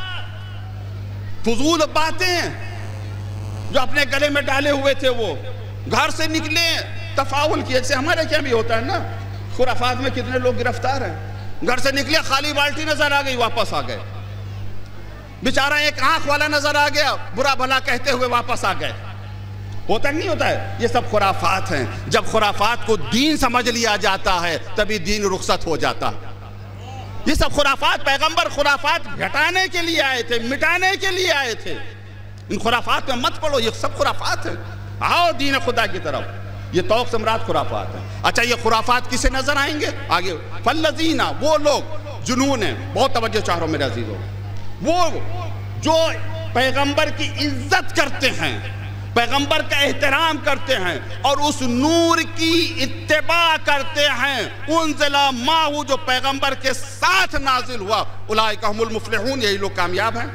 فضول باتیں جو اپنے گلے میں ڈالے ہوئے تھے، وہ گھر سے نکلے تفاول کیا، جیسے ہمارے کیا بھی ہوتا ہے نا، خرافات میں کتنے لوگ گرفتار ہیں، گھر سے نکلے خالی بالٹی نظر آ گئی، واپس آ گئے، بیچارہ ایک آنکھ والا نظر آ گیا، برا بھلا کہتے ہوئے واپس آ گئے۔ ہوتا نہیں ہوتا ہے؟ یہ سب خرافات ہیں۔ جب خرافات کو دین سمجھ لیا جاتا ہے تبھی دین رخصت ہو جاتا ہے۔ یہ سب خرافات، پیغمبر خرافات گھٹانے کے لیے آئے تھے، مٹانے کے لیے آئے تھے۔ ان خرافات میں مت پڑو، یہ سب خرافات ہیں، آؤ دین خدا کی طرف۔ یہ توق سے مراد خرافات ہیں۔ اچھا یہ خرافات کسے نظر آئیں گے؟ آگے فالذین، وہ لوگ جنون ہیں، بہت توجہ چاہ رہا ہوں میرے عزیزوں، وہ جو پیغمبر کی عزت کرتے ہیں، پیغمبر کا احترام کرتے ہیں اور اس نور کی اتباع کرتے ہیں، انزل معہ، جو پیغمبر کے ساتھ نازل ہوا، اولئک هم المفلحون، یہی لوگ کامیاب ہیں۔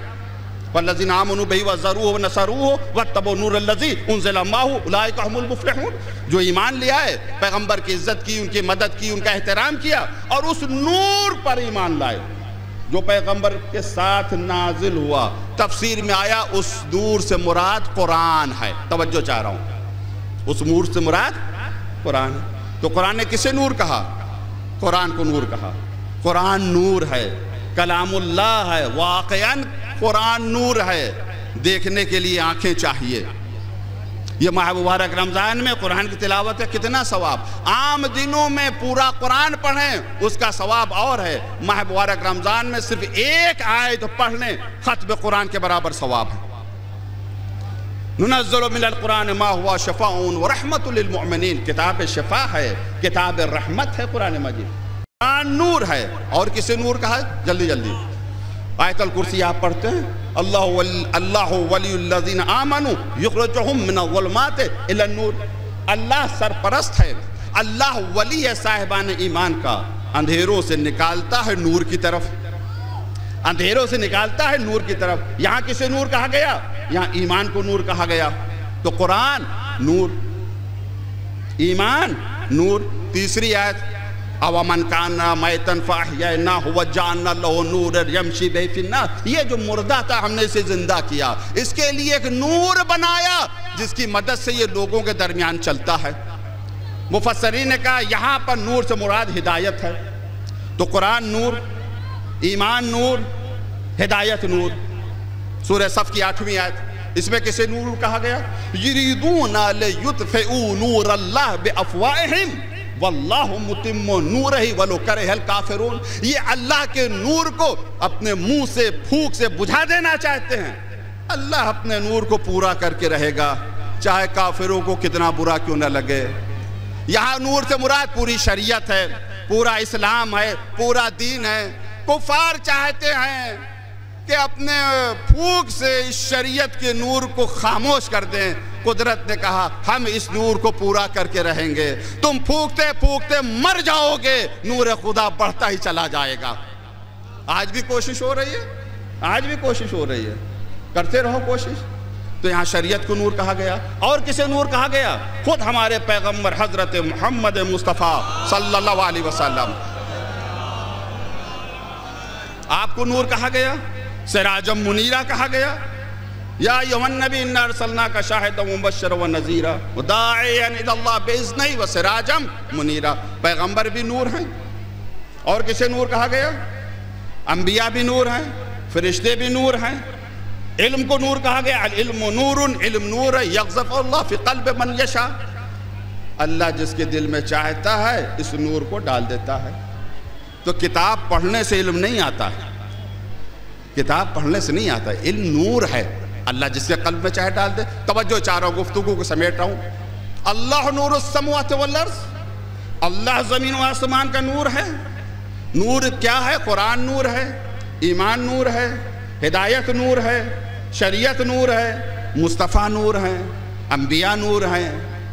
والذین آمنوا بہ وعزروہ ونصروہ واتبعوا النور الذی انزل معہ اولئک هم المفلحون، جو ایمان لے آئے، پیغمبر کی عزت کی، ان کی مدد کی، ان کا احترام کیا اور اس نور پر ایمان لائے۔ جو پیغمبر کے ساتھ نازل ہوا، تفسیر میں آیا اس نور سے مراد قرآن ہے۔ توجہ چاہ رہا ہوں، اس نور سے مراد قرآن ہے۔ تو قرآن نے کسے نور کہا؟ قرآن کو نور کہا۔ قرآن نور ہے، کلام اللہ ہے، واقعاً قرآن نور ہے، دیکھنے کے لیے آنکھیں چاہیے۔ یہ ماہ مبارک رمضان میں قرآن کی تلاوت ہے، کتنا ثواب! عام دنوں میں پورا قرآن پڑھیں اس کا ثواب اور ہے، ماہ مبارک رمضان میں صرف ایک آیت پڑھ لیں ختم قرآن کے برابر ثواب ہے۔ ننزل من القرآن ما هو شفاء ورحمت للمؤمنین، کتاب شفا ہے، کتاب رحمت ہے قرآن مجید۔ قرآن نور ہے، اور کسے نور کہا ہے؟ جلدی جلدی آیت الکرسی آپ پڑھتے ہیں، اللہ ولی الذین آمنوا یخرجہم من الظلمات الی النور۔ اللہ سرپرست ہے، اللہ ولی ہے صاحبان ایمان کا، اندھیروں سے نکالتا ہے نور کی طرف، اندھیروں سے نکالتا ہے نور کی طرف۔ یہاں کسے نور کہا گیا؟ یہاں ایمان کو نور کہا گیا۔ تو قرآن نور، ایمان نور۔ تیسری آیت، اومن کان میتن فاحییناہ وجعلنا لہ نورا یمشی بہ فی الناس، یہ جو مردہ تھا ہم نے اسے زندہ کیا، اس کے لیے ایک نور بنایا جس کی مدد سے یہ لوگوں کے درمیان چلتا ہے۔ مفسرین نے کہا یہاں پر نور سے مراد ہدایت ہے۔ تو قرآن نور، ایمان نور، ہدایت نور۔ سورہ صف کی 8ویں آیت، اس میں کسے نور کہا گیا؟ یریدون لیطفئوا نور اللہ بافواہہم واللہ متم نورہ ولو کرہ الکافرون۔ یہ اللہ کے نور کو اپنے منہ سے پھونک سے بجھا دینا چاہتے ہیں، اللہ اپنے نور کو پورا کر کے رہے گا، چاہے کافروں کو کتنا برا کیوں نہ لگے۔ یہاں نور سے مراد پوری شریعت ہے، پورا اسلام ہے، پورا دین ہے۔ کفار چاہتے ہیں کہ اپنے پھونک سے اس شریعت کے نور کو خاموش کر دیں، قدرت نے کہا ہم اس نور کو پورا کر کے رہیں گے، تم پھونکتے پھونکتے مر جاؤ گے، نور خدا بڑھتا ہی چلا جائے گا۔ آج بھی کوشش ہو رہی ہے، آج بھی کوشش ہو رہی ہے، کرتے رہو کوشش۔ تو یہاں شریعت کو نور کہا گیا، اور کسے نور کہا گیا؟ خود ہمارے پیغمبر حضرت محمد مصطفیٰ صلی اللہ علیہ وسلم، آپ کو نور کہا گیا، سراجم منیرہ کہا گیا۔ یا ایھا النبی انا ارسلناک شاہدا ومبشرا ونذیرا وداعیا الی اللہ باذنہ وسراجم منیرا۔ پیغمبر بھی نور ہیں، اور کسے نور کہا گیا؟ انبیاء بھی نور ہیں، فرشتے بھی نور ہیں۔ علم کو نور کہا گیا، العلم نور، علم نور ہے، یقذف اللہ فی قلب من یشاء، اللہ جس کے دل میں چاہتا ہے اس نور کو ڈال دیتا ہے۔ تو کتاب پڑھنے سے علم نہیں آتا ہے، کتاب پڑھنے سے نہیں آتا ہے، علم نور ہے، اللہ جس کے قلب میں چاہے ڈال دے۔ توجہ چاہ رہا ہوں، گفتگو کو سمیٹ رہا ہوں۔ اللہ نور السماوات والارض، اللہ زمین و آسمان کا نور ہے۔ نور کیا ہے؟ قرآن نور ہے، ایمان نور ہے، ہدایت نور ہے، شریعت نور ہے، مصطفیٰ نور ہیں، انبیاء نور ہیں،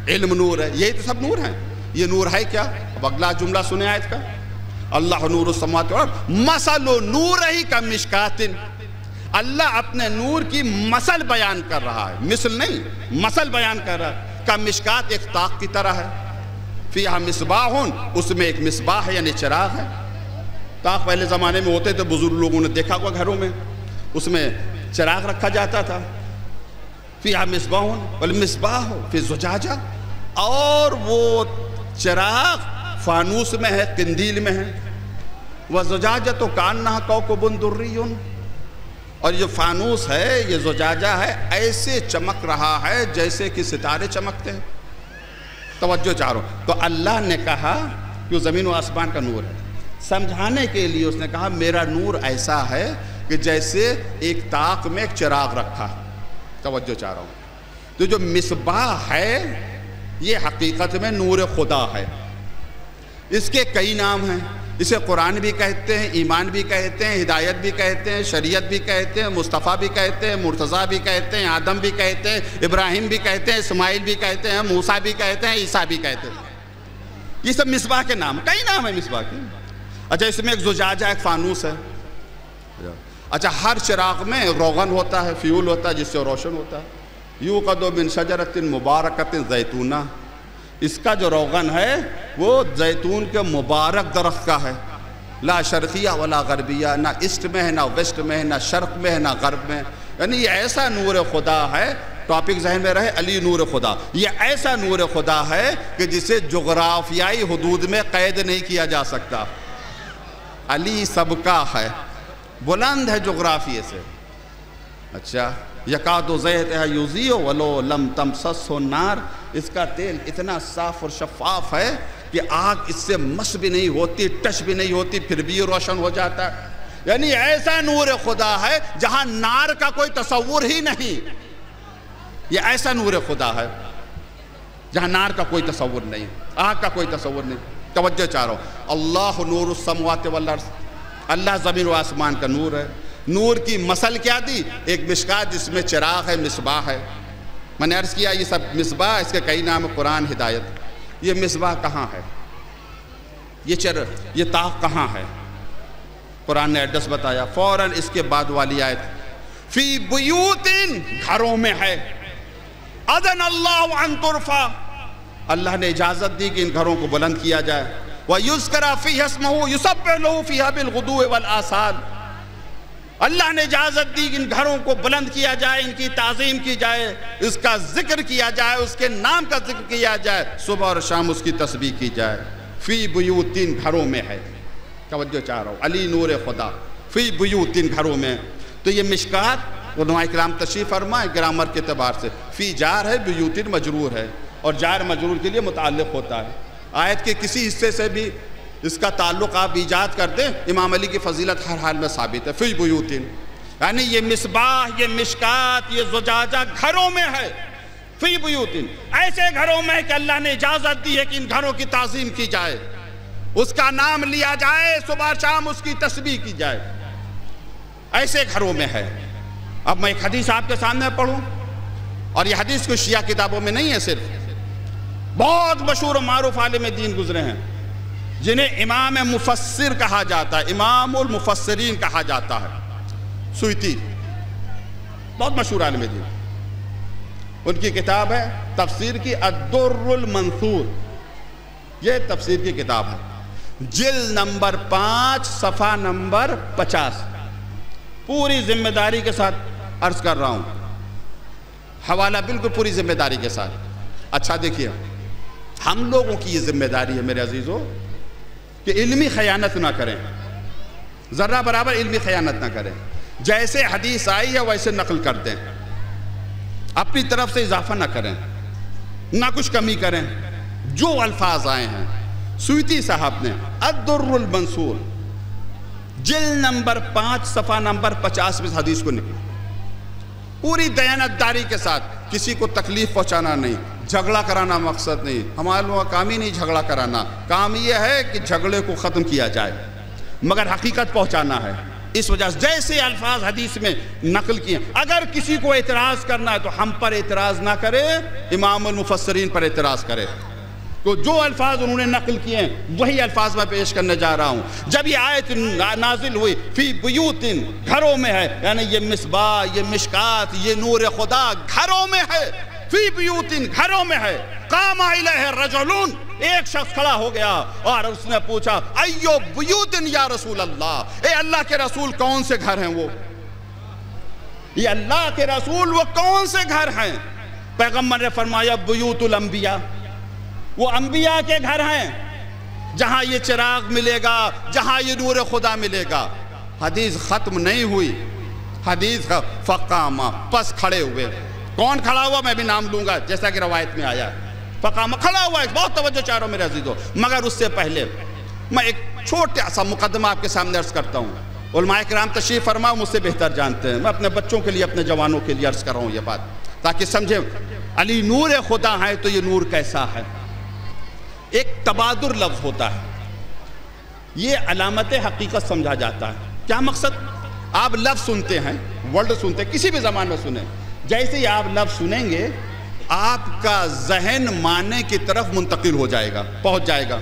علم نور ہے، یہی تو سب نور ہیں۔ یہ نور ہے کیا؟ اب اگلا جملہ سنیں آیت کا، اللہ نور السماوات والارض مثل نورہ کمشکات۔ اللہ اپنے نور کی مثل بیان کر رہا ہے، مثل نہیں، مثل بیان کر رہا ہے۔ کمشکات ایک طاق کی طرح ہے، فیہا مصباح، اس میں ایک مصباح ہے یعنی چراغ ہے۔ طاق پہلے زمانے میں ہوتے تھے، بزرگ لوگوں نے دیکھا ہوا گھروں میں، اس میں چراغ رکھا جاتا تھا۔ فیہا مصباح والمصباح فی زجاجہ، اور وہ چراغ فانوس میں ہے، قندیل میں ہے۔ وزجاجۃ کانہا کوکب دری، اور یہ فانوس ہے، یہ زجاجہ ہے، ایسے چمک رہا ہے جیسے کہ ستارے چمکتے ہیں۔ توجہ چاہ رہا ہوں۔ تو اللہ نے کہا کہ وہ زمین و آسمان کا نور ہے، سمجھانے کے لیے اس نے کہا میرا نور ایسا ہے کہ جیسے ایک طاق میں ایک چراغ رکھا ہے۔ توجہ چاہ رہا ہوں۔ تو جو مصباح ہے یہ حقیقت میں نور خدا ہے، اس کے کئی نام ہیں، اسے قرآن بھی کہتے ہیں، ایمان بھی کہتے ہیں، ہدایت بھی کہتے ہیں، شریعت بھی کہتے ہیں، مصطفیٰ بھی کہتے ہیں، مرتضیٰ بھی کہتے ہیں، آدم بھی کہتے ہیں، ابراہیم بھی کہتے ہیں، اسماعیل بھی کہتے ہیں، موسیٰ بھی کہتے ہیں، عیسیٰ بھی کہتے ہیں۔ یہ سب مصباح کے نام، کئی نام ہیں مصباح کے۔ اچھا، اس میں ایک زجاجہ، ایک فانوس ہے۔ اچھا، ہر چراغ میں روغن ہوتا ہے، فیول ہوتا ہے جس سے روشن ہوتا ہے۔ یوقد من شجرۃ مبارکۃ زیتونہ، اس کا جو روغن ہے وہ زیتون کے مبارک درخت کا ہے۔ لا شرقیہ ولا غربیہ، نہ ایسٹ میں ہے، نہ ویسٹ میں ہے، نہ شرق میں ہے، نہ غرب میں. یعنی یہ ایسا نور خدا ہے، ٹاپک ذہن میں رہے، علی نور خدا. یہ ایسا نور خدا ہے کہ جسے جغرافیائی حدود میں قید نہیں کیا جا سکتا. علی سب کا ہے، بلند ہے جغرافیے سے. اچھا، یکاد زیتھا یضیء ولو لم تمسسہ نار، اس کا تیل اتنا صاف اور شفاف ہے کہ آگ اس سے مس بھی نہیں ہوتی، ٹچ بھی نہیں ہوتی، پھر بھی روشن ہو جاتا ہے. یعنی ایسا نور خدا ہے جہاں نار کا کوئی تصور ہی نہیں. یہ ایسا نور خدا ہے جہاں نار کا کوئی تصور نہیں، آگ کا کوئی تصور نہیں. توجہ چاہ رہا ہوں. اللہ نور السماوات والارض، اللہ زمین و آسمان کا نور ہے. نور کی مثل کیا دی؟ ایک مشکات جس میں چراغ ہے، مصباح ہے. میں نے عرض کیا یہ سب مصباح، اس کے کئی نام، قرآن، ہدایت. یہ مصباح کہاں ہے؟ یہ طاق کہاں ہے؟ قرآن نے ایڈریس بتایا. فوراً اس کے بعد والی آیت فی بیوت، گھروں میں ہے. اذن اللہ ان ترفع، اللہ نے اجازت دی کہ ان گھروں کو بلند کیا جائے. وَيُذْكَرَ فِيهَا اسْمُهُ يُسَبِّحُ لَهُ فِيهَا بِالْغُدُوِّ وَالْآصَالِ، اللہ نے اجازت دی کہ ان گھروں کو بلند کیا جائے، ان کی تعظیم کی جائے، اس کا ذکر کیا جائے، اس کے نام کا ذکر کیا جائے، صبح اور شام اس کی تسبیح کی جائے. فی بیوتن، گھروں میں ہے. توجہ چاہ رہا ہوں، علی نور خدا فی بیوتن، گھروں میں. تو یہ مشکات علماء کرام تشریف فرمائے گرامر کے اعتبار سے. فی جار ہے، بیوتن مجرور ہے، اور جار مجرور کے لیے متعلق ہوتا ہے. آیت کے کسی حصے سے بھی اس کا تعلق آپ ایجاد کر دیں، امام علی کی فضیلت ہر حال میں ثابت ہے. فی بیوتن، یعنی یہ مصباح، یہ مشکات، یہ زجاجہ گھروں میں ہے. فی بیوتن، ایسے گھروں میں کہ اللہ نے اجازت دی ہے کہ ان گھروں کی تعظیم کی جائے، اس کا نام لیا جائے، صبح شام اس کی تسبیح کی جائے. ایسے گھروں میں ہے. اب میں ایک حدیث آپ کے سامنے پڑھوں، اور یہ حدیث کوئی شیعہ کتابوں میں نہیں ہے، صرف بہت مشہور و معروف عالم دین گزرے ہیں جنہیں امام مفسر کہا جاتا ہے، امام المفسرین کہا جاتا ہے. سیوطی بہت مشہور عالم دین، ان کی کتاب ہے تفسیر کی الدر المنثور. یہ تفسیر کی کتاب ہے، جلد نمبر 5 صفحہ نمبر 50. پوری ذمہ داری کے ساتھ عرض کر رہا ہوں، حوالہ بالکل پوری ذمہ داری کے ساتھ. اچھا دیکھیے، ہم لوگوں کی یہ ذمہ داری ہے میرے عزیزو کہ علمی خیانت نہ کریں، ذرہ برابر علمی خیانت نہ کریں. جیسے حدیث آئی ہے ویسے نقل کر دیں، اپنی طرف سے اضافہ نہ کریں، نہ کچھ کمی کریں. جو الفاظ آئے ہیں سیوطی صاحب نے الدر المنثور جلد نمبر 5 صفحہ نمبر 50 میں حدیث کو نکلا. پوری دیانتداری کے ساتھ، کسی کو تکلیف پہنچانا نہیں، جھگڑا کرانا مقصد نہیں. ہمارے لوگوں کا کام ہی نہیں جھگڑا کرانا، کام یہ ہے کہ جھگڑے کو ختم کیا جائے، مگر حقیقت پہنچانا ہے. اس وجہ سے جیسے الفاظ حدیث میں نقل کیے، اگر کسی کو اعتراض کرنا ہے تو ہم پر اعتراض نہ کرے، امام المفسرین پر اعتراض کرے. تو جو الفاظ انہوں نے نقل کیے ہیں وہی الفاظ میں پیش کرنے جا رہا ہوں. جب یہ آیت نازل ہوئی فی بیوتن، گھروں میں ہے، یعنی یہ مصباح، یہ مشکات، یہ نور خدا گھروں میں ہے. فی بیوتن، گھروں میں ہے. قام الیہ رجلون، ایک شخص کھڑا ہو گیا اور اس نے پوچھا ایو بیوتن یا رسول اللہ، اے اللہ کے رسول کون سے گھر ہیں وہ؟ یہ اللہ کے رسول وہ کون سے گھر ہیں؟ پیغمبر نے فرمایا بیوت الانبیاء، وہ انبیاء کے گھر ہیں جہاں یہ چراغ ملے گا، جہاں یہ نور خدا ملے گا. حدیث ختم نہیں ہوئی، حدیث فقامہ، پس کھڑے ہوئے. کون کھڑا ہوا میں بھی نام لوں گا جیسا کہ روایت میں آیا. فقامہ کھڑا ہوا ہے. بہت توجہ چاہ رہا ہوں میرے عزیزو، مگر اس سے پہلے میں ایک چھوٹا سا مقدمہ آپ کے سامنے عرض کرتا ہوں. علماء کرام تشریف فرما مجھ سے بہتر جانتے ہیں. میں اپنے بچوں کے لیے، اپنے جوانوں کے لیے عرض کر رہا ہوں یہ بات تاکہ سمجھیں علی نور خدا ہے تو یہ نور کیسا ہے. ایک تبادر لفظ ہوتا ہے، یہ علامت حقیقت سمجھا جاتا ہے. کیا مقصد؟ آپ لفظ سنتے ہیں، ورڈ سنتے ہیں، کسی بھی زبان میں سنیں، جیسے ہی آپ لفظ سنیں گے آپ کا ذہن معنی کی طرف منتقل ہو جائے گا، پہنچ جائے گا.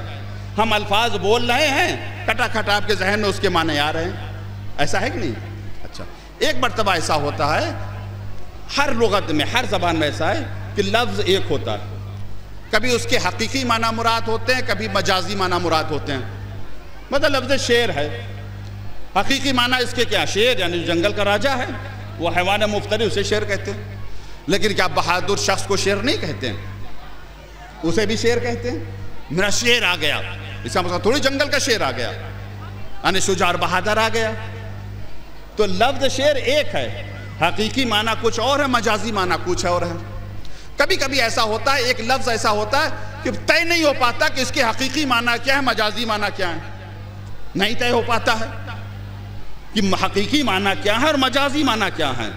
ہم الفاظ بول رہے ہیں، کٹا کھٹا آپ کے ذہن میں اس کے معنی آ رہے ہیں. ایسا ہے کہ نہیں؟ اچھا، ایک مرتبہ ایسا ہوتا ہے، ہر لغت میں، ہر زبان میں ایسا ہے کہ لفظ ایک ہوتا ہے. کبھی اس کے حقیقی معنی مراد ہوتے ہیں، کبھی مجازی معنی مراد ہوتے ہیں. مطلب لفظ شیر ہے، حقیقی معنی اس کے کیا؟ شیر یعنی جنگل کا راجہ ہے، وہ حیوان مفترس، اسے شیر کہتے ہیں۔ لیکن کیا بہادر شخص کو شیر نہیں کہتے ہیں؟ اسے بھی شیر کہتے ہیں۔ میرا شیر آ گیا، اس کا مطلب تھوڑی جنگل کا شیر آ گیا، یعنی شجاع اور بہادر آ گیا۔ تو لفظ شیر ایک ہے، حقیقی معنی کچھ اور ہے، مجازی معنی کچھ اور ہے۔ کبھی کبھی ایسا ہوتا ہے، ایک لفظ ایسا ہوتا ہے کہ طے نہیں ہو پاتا کہ اس کے حقیقی معنی کیا ہے، مجازی معنی کیا ہے، نہیں طے ہو پاتا ہے کہ حقیقی معنی کیا ہے اور مجازی معنی کیا ہے،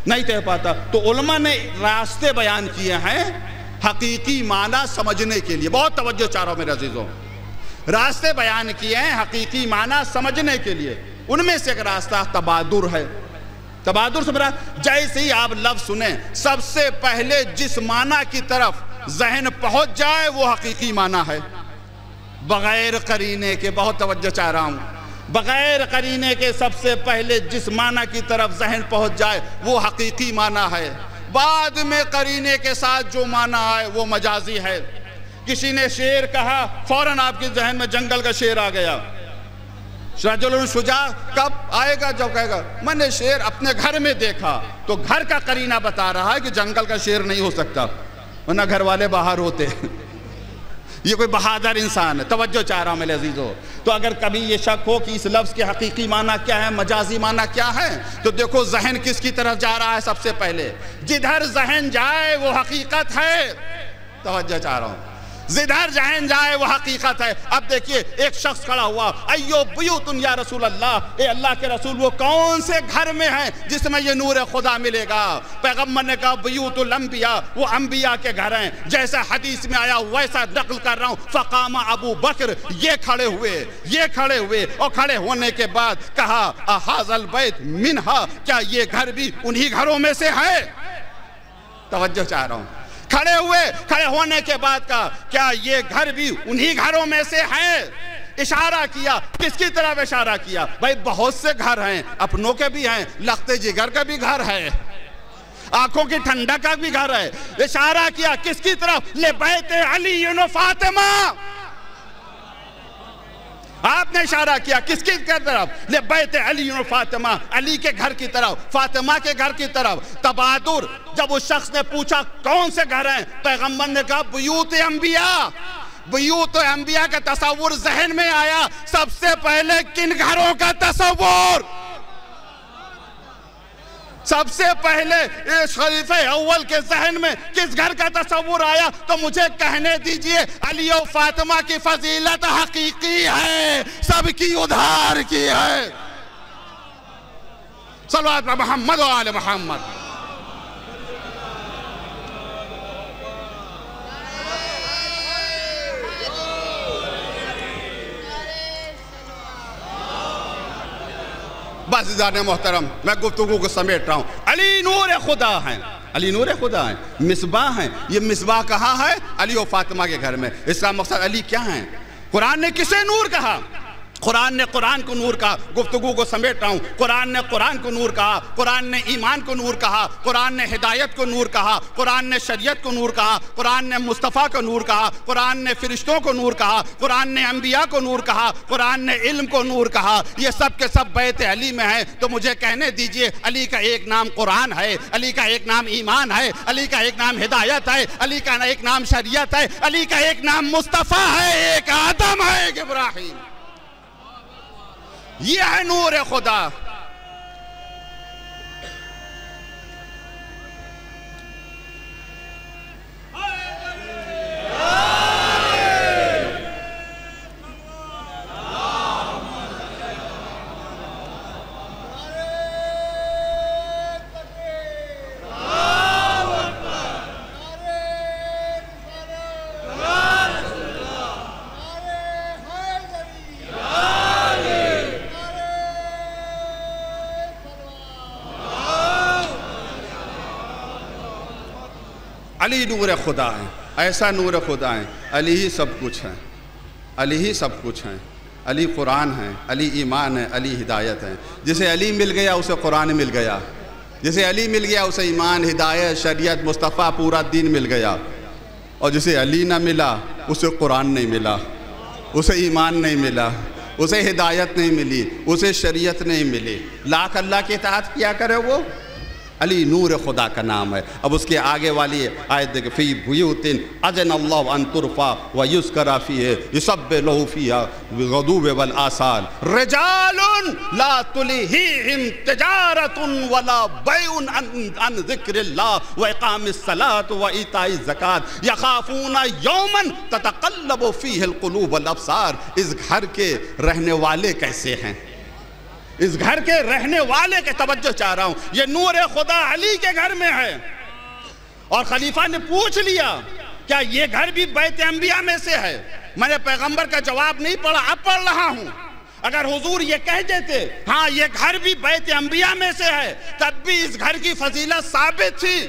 نہیں طے ہو پاتا۔ تو علماء نے راستے بیان کیے ہیں حقیقی معنی سمجھنے کے لیے، بہت توجہ چاہ رہا ہوں میرے عزیزوں، راستے بیان کیے ہیں حقیقی معنی سمجھنے کے لیے۔ ان میں سے ایک راستہ تبادر ہے۔ تبادر سے مراد جیسے ہی آپ لفظ سنیں، سب سے پہلے جس معنی کی طرف ذہن پہنچ جائے وہ حقیقی معنی ہے، بغیر قرینے کے۔ بہت توجہ چاہ رہا ہوں، بغیر قرینے کے سب سے پہلے جس معنی کی طرف ذہن پہنچ جائے وہ حقیقی معنی ہے، بعد میں قرینے کے ساتھ جو معنی آئے وہ مجازی ہے۔ کسی نے شیر کہا، فوراً آپ کے ذہن میں جنگل کا شیر آ گیا۔ رجل شجاع کب آئے گا؟ جب کہے گا میں نے شیر اپنے گھر میں دیکھا، تو گھر کا قرینہ بتا رہا ہے کہ جنگل کا شیر نہیں ہو سکتا، ورنہ گھر والے باہر ہوتے۔ یہ کوئی بہادر انسان ہے۔ توجہ چاہ رہا ہوں میرے عزیزو۔ تو اگر کبھی یہ شک ہو کہ اس لفظ کے حقیقی معنی کیا ہے، مجازی معنی کیا ہے، تو دیکھو ذہن کس کی طرف جا رہا ہے۔ سب سے پہلے جدھر ذہن جائے وہ حقیقت ہے۔ توجہ چاہ رہا ہوں، جدھر ذہن جائے وہ حقیقت ہے۔ اب دیکھیے ایک شخص کھڑا ہوا، ایو بیوتن یا رسول اللہ، اے اللہ کے رسول وہ کون سے گھر میں ہیں جس میں یہ نور خدا ملے گا؟ پیغمبر نے کہا بیوت الانبیاء، وہ انبیاء کے گھر ہیں، جیسا حدیث میں آیا ویسا نقل کر رہا ہوں۔ فقام ابو بکر، یہ کھڑے ہوئے اور کھڑے ہونے کے بعد کہا احاذ البیت منہا، کیا یہ گھر بھی انہی گھروں میں سے ہے؟ توجہ چاہ رہا ہوں، کھڑے ہونے کے بعد کہا کیا یہ گھر بھی انہی گھروں میں سے ہے؟ اشارہ کیا، کس کی طرف اشارہ کیا؟ بھائی بہت سے گھر ہیں، اپنوں کے بھی ہیں، لخت جگر کا بھی گھر ہے، آنکھوں کی ٹھنڈک کا بھی گھر ہے۔ اشارہ کیا کس کی طرف؟ لبیت علی و فاطمہ۔ آپ نے اشارہ کیا کس کی طرف؟ لبیت علی و فاطمہ، علی کے گھر کی طرف، فاطمہ کے گھر کی طرف۔ تبادر، جب اس شخص نے پوچھا کون سے گھر ہیں، پیغمبر نے کہا بیوت انبیاء۔ بیوت انبیاء کا تصور ذہن میں آیا، سب سے پہلے کن گھروں کا تصور؟ سب سے پہلے اس خلیفہ اول کے ذہن میں کس گھر کا تصور آیا؟ تو مجھے کہنے دیجئے علی و فاطمہ کی فضیلت حقیقی ہے، سب کی ادھار کی ہے۔ صلوات پر محمد و آل محمد۔ بس عزیزان محترم، میں گفتگو کو سمیٹ رہا ہوں۔ علی نور خدا ہیں، علی نور خدا ہیں، مصباح ہیں۔ یہ مصباح کہاں ہے؟ علی و فاطمہ کے گھر میں۔ اس کا مقصد علی کیا ہیں؟ قرآن نے کسے نور کہا؟ قرآن نے قرآن کو نور کہا۔ گفتگو کو سمیٹ رہا ہوں، قرآن نے قرآن کو نور کہا، قرآن نے ایمان کو نور کہا، قرآن نے ہدایت کو نور کہا، قرآن نے شریعت کو نور کہا، قرآن نے مصطفیٰ کو نور کہا، قرآن نے فرشتوں کو نور کہا، قرآن نے انبیاء کو نور کہا، قرآن نے علم کو نور کہا۔ یہ سب کے سب بیت علی میں ہیں۔ تو مجھے کہنے دیجئے علی کا ایک نام قرآن ہے، علی کا ایک نام ایمان ہے، علی کا ایک نام ہدایت ہے، علی کا ایک نام شریعت ہے، علی کا ایک نام مصطفیٰ ہے، ایک آدم ہے، ایک ابراہیم۔ یہ ہے نور خدا۔ علی نور خدا ہے، ایسا نور خدا ہے، علی ہی سب کچھ ہے، علی ہی سب کچھ ہے۔ علی قرآن ہے، علی ایمان ہے، علی ہدایت ہے۔ جسے علی مل گیا اسے قرآن مل گیا، جسے علی مل گیا اسے ایمان، ہدایت، شریعت، مصطفیٰ، پورا دین مل گیا۔ اور جسے علی نہ ملا اسے قرآن نہیں ملا، اسے ایمان نہیں ملا، اسے ہدایت نہیں ملی، اسے شریعت نہیں ملی، لاکھ اللہ کی اطاعت کیا کرے وہ؟ علی نور خدا کا نام ہے۔ اب اس کے آگے والی آیت دیکھیں، فی بیوت اذن اللہ ان ترفع ویذکر فیہا یسبح لہ فیہا بالغدو والآصال رجال لا تلہیہم تجارۃ ولا بیع عن ذکر اللہ واقام الصلاۃ وایتاء الزکاۃ یخافون یوما تتقلب فیہ القلوب والابصار۔ اس گھر کے رہنے والے کیسے ہیں؟ اس گھر کے رہنے والے کے توجہ چاہ رہا ہوں، یہ نور خدا علی کے گھر میں ہے۔ اور خلیفہ نے پوچھ لیا کیا یہ گھر بھی بیت انبیاء میں سے ہے؟ میں نے پیغمبر کا جواب نہیں پڑھا، اب پڑھ رہا ہوں۔ اگر حضور یہ کہہ دیتے ہاں یہ گھر بھی بیت انبیاء میں سے ہے، تب بھی اس گھر کی فضیلت ثابت تھی،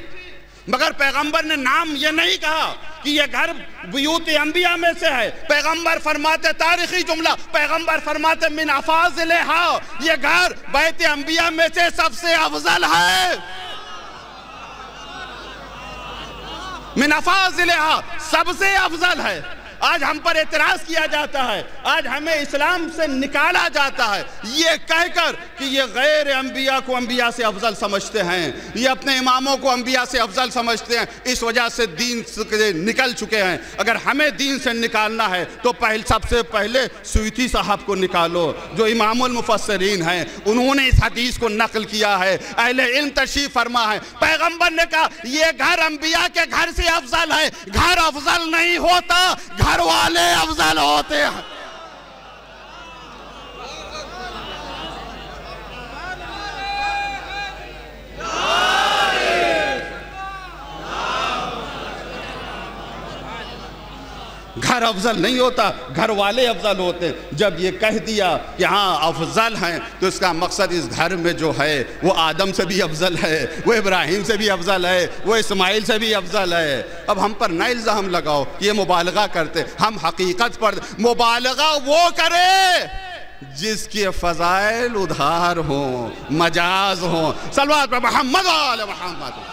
مگر پیغمبر نے نام یہ نہیں کہا کہ یہ گھر بیوت انبیاء میں سے ہے۔ پیغمبر فرماتے، تاریخی جملہ، پیغمبر فرماتے من افاضلہا، یہ گھر بیت انبیاء میں سے سب سے افضل ہے۔ من افاضلہا، سب سے افضل ہے۔ آج ہم پر اعتراض کیا جاتا ہے، آج ہمیں اسلام سے نکالا جاتا ہے یہ کہہ کر کہ یہ غیر انبیاء کو انبیاء سے افضل سمجھتے ہیں، یہ اپنے اماموں کو انبیاء سے افضل سمجھتے ہیں، اس وجہ سے دین سے نکل چکے ہیں۔ اگر ہمیں دین سے نکالنا ہے تو سب سے پہلے سیوطی صاحب کو نکالو جو امام المفسرین ہیں، انہوں نے اس حدیث کو نقل کیا ہے، اہل علم تشریف فرما ہے۔ پیغمبر نے کہا یہ گھر انبیاء کے گھر سے افضل ہے، گھر افضل نہیں ہوتا، گھر والے افضل ہوتے ہیں۔ گھر افضل نہیں ہوتا، گھر والے افضل ہوتے ہیں۔ جب یہ کہہ دیا کہ ہاں افضل ہیں تو اس کا مقصد اس گھر میں جو ہے وہ آدم سے بھی افضل ہے، وہ ابراہیم سے بھی افضل ہے، وہ اسماعیل سے بھی افضل ہے۔ اب ہم پر نہ الزام لگاؤ کہ یہ مبالغہ کرتے، ہم حقیقت پر مبالغہ وہ کرے جس کے فضائل ادھار ہوں، مجاز ہوں۔ صلوات پر محمد و آل محمد۔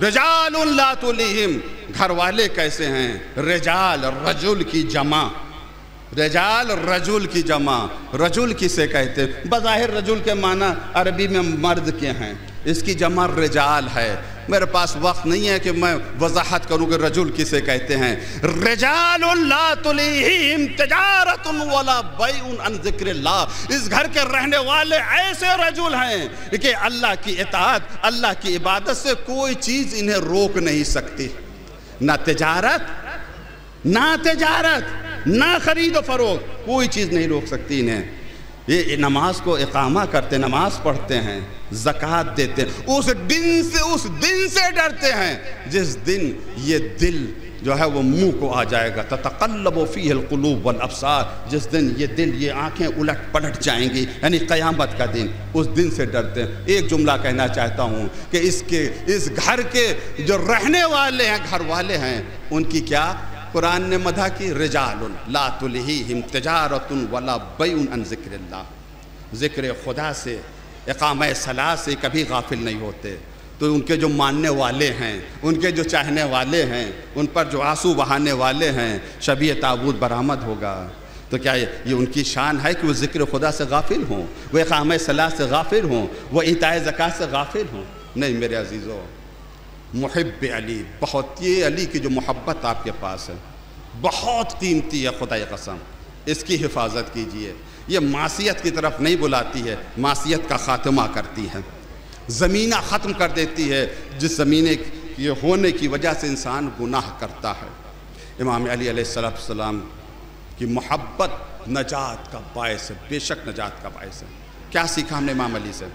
رجال لا تلہم، گھر والے کیسے ہیں؟ رجال، رجل کی جمع، رجال رجل کی جمع۔ رجل کسے کہتے ہیں؟ بظاہر رجل کے معنی عربی میں مرد کے ہیں، اس کی جمع رجال ہے۔ میرے پاس وقت نہیں ہے کہ میں وضاحت کروں کہ رجل کسے کہتے ہیں۔ رجال لا تلہم تجارۃ ولا بیع عن ذکر اللہ، اس گھر کے رہنے والے ایسے رجل ہیں کہ اللہ کی اطاعت، اللہ کی عبادت سے کوئی چیز انہیں روک نہیں سکتی، نہ تجارت، نہ خرید و فروخت، کوئی چیز نہیں روک سکتی انہیں۔ یہ نماز کو اقامہ کرتے، نماز پڑھتے ہیں، زکوٰۃ دیتے ہیں، اس دن سے ڈرتے ہیں جس دن یہ دل جو ہے وہ منہ کو آ جائے گا، تتقلب فیہ القلوب والابصار، جس دن یہ دل، یہ آنکھیں الٹ پلٹ جائیں گی، یعنی قیامت کا دن، اس دن سے ڈرتے ہیں۔ ایک جملہ کہنا چاہتا ہوں کہ اس گھر کے جو رہنے والے ہیں، گھر والے ہیں، ان کی کیا قرآن نے مدح کی؟ رجال لا تلہیہم تجارۃ ولا بیع عن ذکر اللہ، ذکر خدا سے، اقامہ صلاۃ سے کبھی غافل نہیں ہوتے۔ تو ان کے جو ماننے والے ہیں، ان کے جو چاہنے والے ہیں، ان پر جو آنسو بہانے والے ہیں، شبیہ تابوت برآمد ہوگا۔ تو کیا یہ ان کی شان ہے کہ وہ ذکر خدا سے غافل ہوں، وہ اقامہ صلاۃ سے غافل ہوں، وہ ایتاء زکوٰۃ سے غافل ہوں؟ نہیں میرے عزیزو، محب علی، بہت، یہ علی کی جو محبت آپ کے پاس ہے بہت قیمتی ہے، خدا کی قسم، اس کی حفاظت کیجئے۔ یہ معصیت کی طرف نہیں بلاتی ہے، معصیت کا خاتمہ کرتی ہے، زمینہ ختم کر دیتی ہے، جس زمینے یہ ہونے کی وجہ سے انسان گناہ کرتا ہے۔ امام علی علیہ السلام کی محبت نجات کا باعث ہے، بے شک نجات کا باعث ہے۔ کیا سیکھا ہم نے امام علی سے؟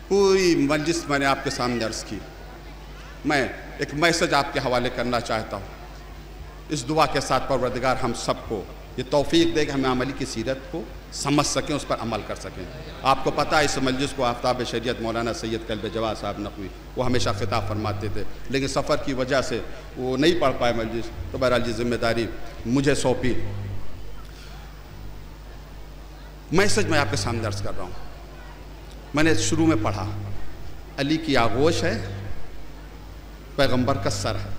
پوری مجلس میں نے آپ کے سامنے عرض کی، میں ایک میسج آپ کے حوالے کرنا چاہتا ہوں، اس دعا کے ساتھ پروردگار ہم سب کو یہ توفیق دے کہ ہم امام علی کی سیرت کو سمجھ سکیں، اس پر عمل کر سکیں۔ آپ کو پتہ ہے اس مجلس کو آفتاب شریعت مولانا سید قلب جواد صاحب نقوی وہ ہمیشہ خطاب فرماتے تھے، لیکن سفر کی وجہ سے وہ نہیں پڑھ پائے مجلس، تو بہرحال یہ ذمہ داری مجھے سونپی۔ میسج میں آپ کے سامنے عرض کر رہا ہوں، میں نے شروع میں پڑھا، علی کی آغوش ہے، پیغمبر کا سر ہے،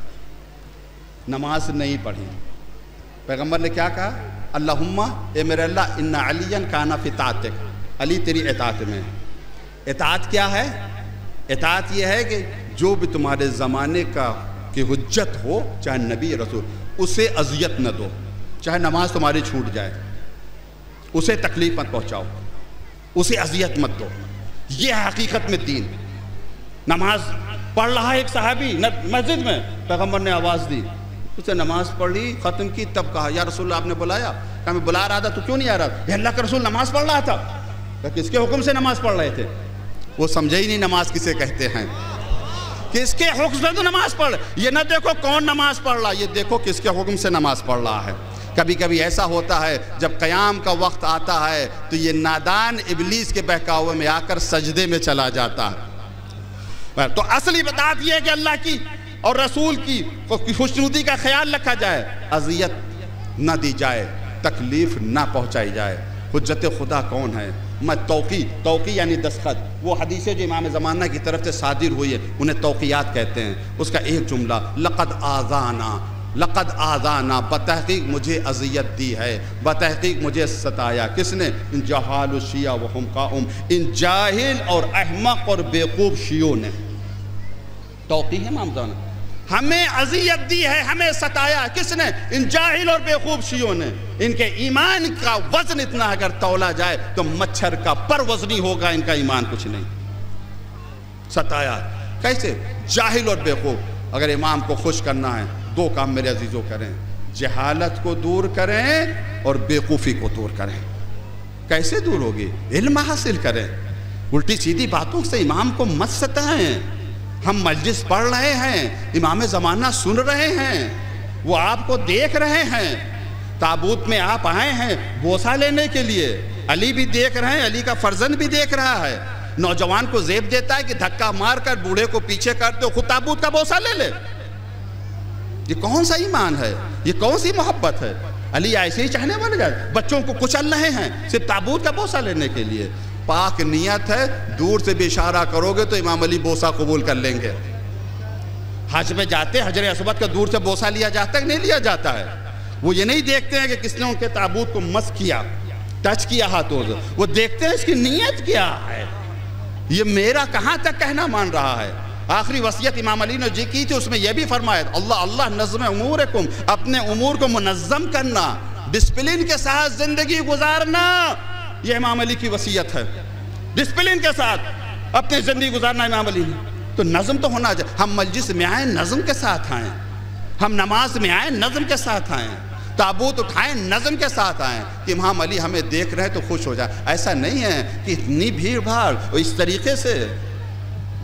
نماز نہیں پڑھی۔ پیغمبر نے کیا کہا؟ اللہم اے میرے اللہ ان علی کان فی طاعتک، علی تیری اطاعت میں۔ اطاعت کیا ہے؟ اطاعت یہ ہے کہ جو بھی تمہارے زمانے کا کہ حجت ہو، چاہے نبی رسول، اسے اذیت نہ دو، چاہے نماز تمہاری چھوٹ جائے، اسے تکلیف مت پہنچاؤ، اسے اذیت مت دو۔ یہ ہے حقیقت میں دین۔ نماز پڑھ رہا ہے ایک صحابی مسجد میں، پیغمبر نے آواز دی، اسے نماز پڑھی، ختم کی، تب کہا یا رسول اللہ آپ نے بلایا؟ کہا میں بلا رہا تھا، تو کیوں نہیں آ رہا تھا؟ یہ اللہ کا رسول نماز پڑھ رہا تھا۔ کہا کس کے حکم سے نماز پڑھ رہے تھے؟ وہ سمجھے ہی نہیں نماز کسے کہتے ہیں، کس کے حکم سے تو نماز پڑھ، یہ نہ دیکھو کون نماز پڑھ رہا، یہ دیکھو کس کے حکم سے نماز پڑھ رہا ہے۔ کبھی کبھی ایسا ہوتا ہے جب قیام کا وقت آتا ہے تو یہ نادان ابلیس کے بہکاوے میں آ کر سجدے میں چلا جاتا ہے۔ تو اصلی بات یہ ہے کہ اللہ کی اور رسول کی خوشنودی کا خیال رکھا جائے، اذیت نہ دی جائے، تکلیف نہ پہنچائی جائے۔ حجت خدا کون ہے؟ میں توقی یعنی دستخط، وہ حدیثیں جو امام زمانہ کی طرف سے صادر ہوئی ہے انہیں توقیات کہتے ہیں۔ اس کا ایک جملہ لقد آذانا، بتحقیق مجھے اذیت دی ہے، بتحقیق مجھے ستایا۔ کس نے؟ ان جہال الشیعہ وہم قائم، ان جاہل اور احمق اور بیوقوف شیعوں نے۔ توقی ہے امام زمانہ، ہمیں اذیت دی ہے، ہمیں ستایا۔ کس نے؟ ان جاہل اور بیوقوف شیعوں نے۔ ان کے ایمان کا وزن اتنا اگر تولا جائے تو مچھر کا پر وزنی ہوگا، ان کا ایمان کچھ نہیں۔ ستایا کیسے؟ جاہل اور بیوقوف۔ اگر امام کو خوش کرنا ہے دو کام میرے عزیزوں کریں، جہالت کو دور کریں اور بیوقوفی کو دور کریں۔ کیسے دور ہوگی؟ علم حاصل کریں، الٹی سیدھی باتوں سے امام کو مت ستائیں۔ ہم مجلس پڑھ رہے ہیں، امام زمانہ سن رہے ہیں، وہ آپ کو دیکھ رہے ہیں، تابوت میں آپ آئے ہیں بوسہ لینے کے لیے، علی بھی دیکھ رہے ہیں، علی کا فرزند بھی دیکھ رہا ہے۔ نوجوان کو زیب دیتا ہے کہ دھکا مار کر بوڑھے کو پیچھے کرتے ہو، خود تابوت کا بوسہ لے لے۔ یہ کون سا ایمان ہے؟ یہ کون سی محبت ہے؟ علی ایسے ہی چاہنے والے جائے، بچوں کو کچل رہے ہیں صرف تابوت کا بوسہ لینے کے لیے۔ پاک نیت ہے، دور سے بھی اشارہ کرو گے تو امام علی بوسہ قبول کر لیں گے۔ حج میں جاتے حجر اسود کا دور سے بوسہ لیا جاتا ہے کہ نہیں لیا جاتا ہے؟ وہ یہ نہیں دیکھتے ہیں کہ کس نے ان کے تابوت کو مس کیا، ٹچ کیا ہاتھوں سے، وہ دیکھتے ہیں اس کی نیت کیا ہے، یہ میرا کہاں تک کہنا مان رہا ہے۔ آخری وصیت امام علی نے جی کی تھی، اس میں یہ بھی فرمایا اللہ نظم امورکم، اپنے امور کو منظم کرنا، ڈسپلن کے ساتھ زندگی گزارنا، یہ امام علی کی وصیت ہے۔ ڈسپلن کے ساتھ اپنی زندگی گزارنا امام علی نے۔ تو نظم تو ہونا چاہیے۔ ہم مجلس میں آئیں نظم کے ساتھ آئیں، ہم نماز میں آئیں نظم کے ساتھ آئیں، تابوت اٹھائیں نظم کے ساتھ آئیں کہ امام علی ہمیں دیکھ رہے تو خوش ہو جائے۔ ایسا نہیں ہے کہ اتنی بھیڑ بھاڑ اور اس طریقے سے۔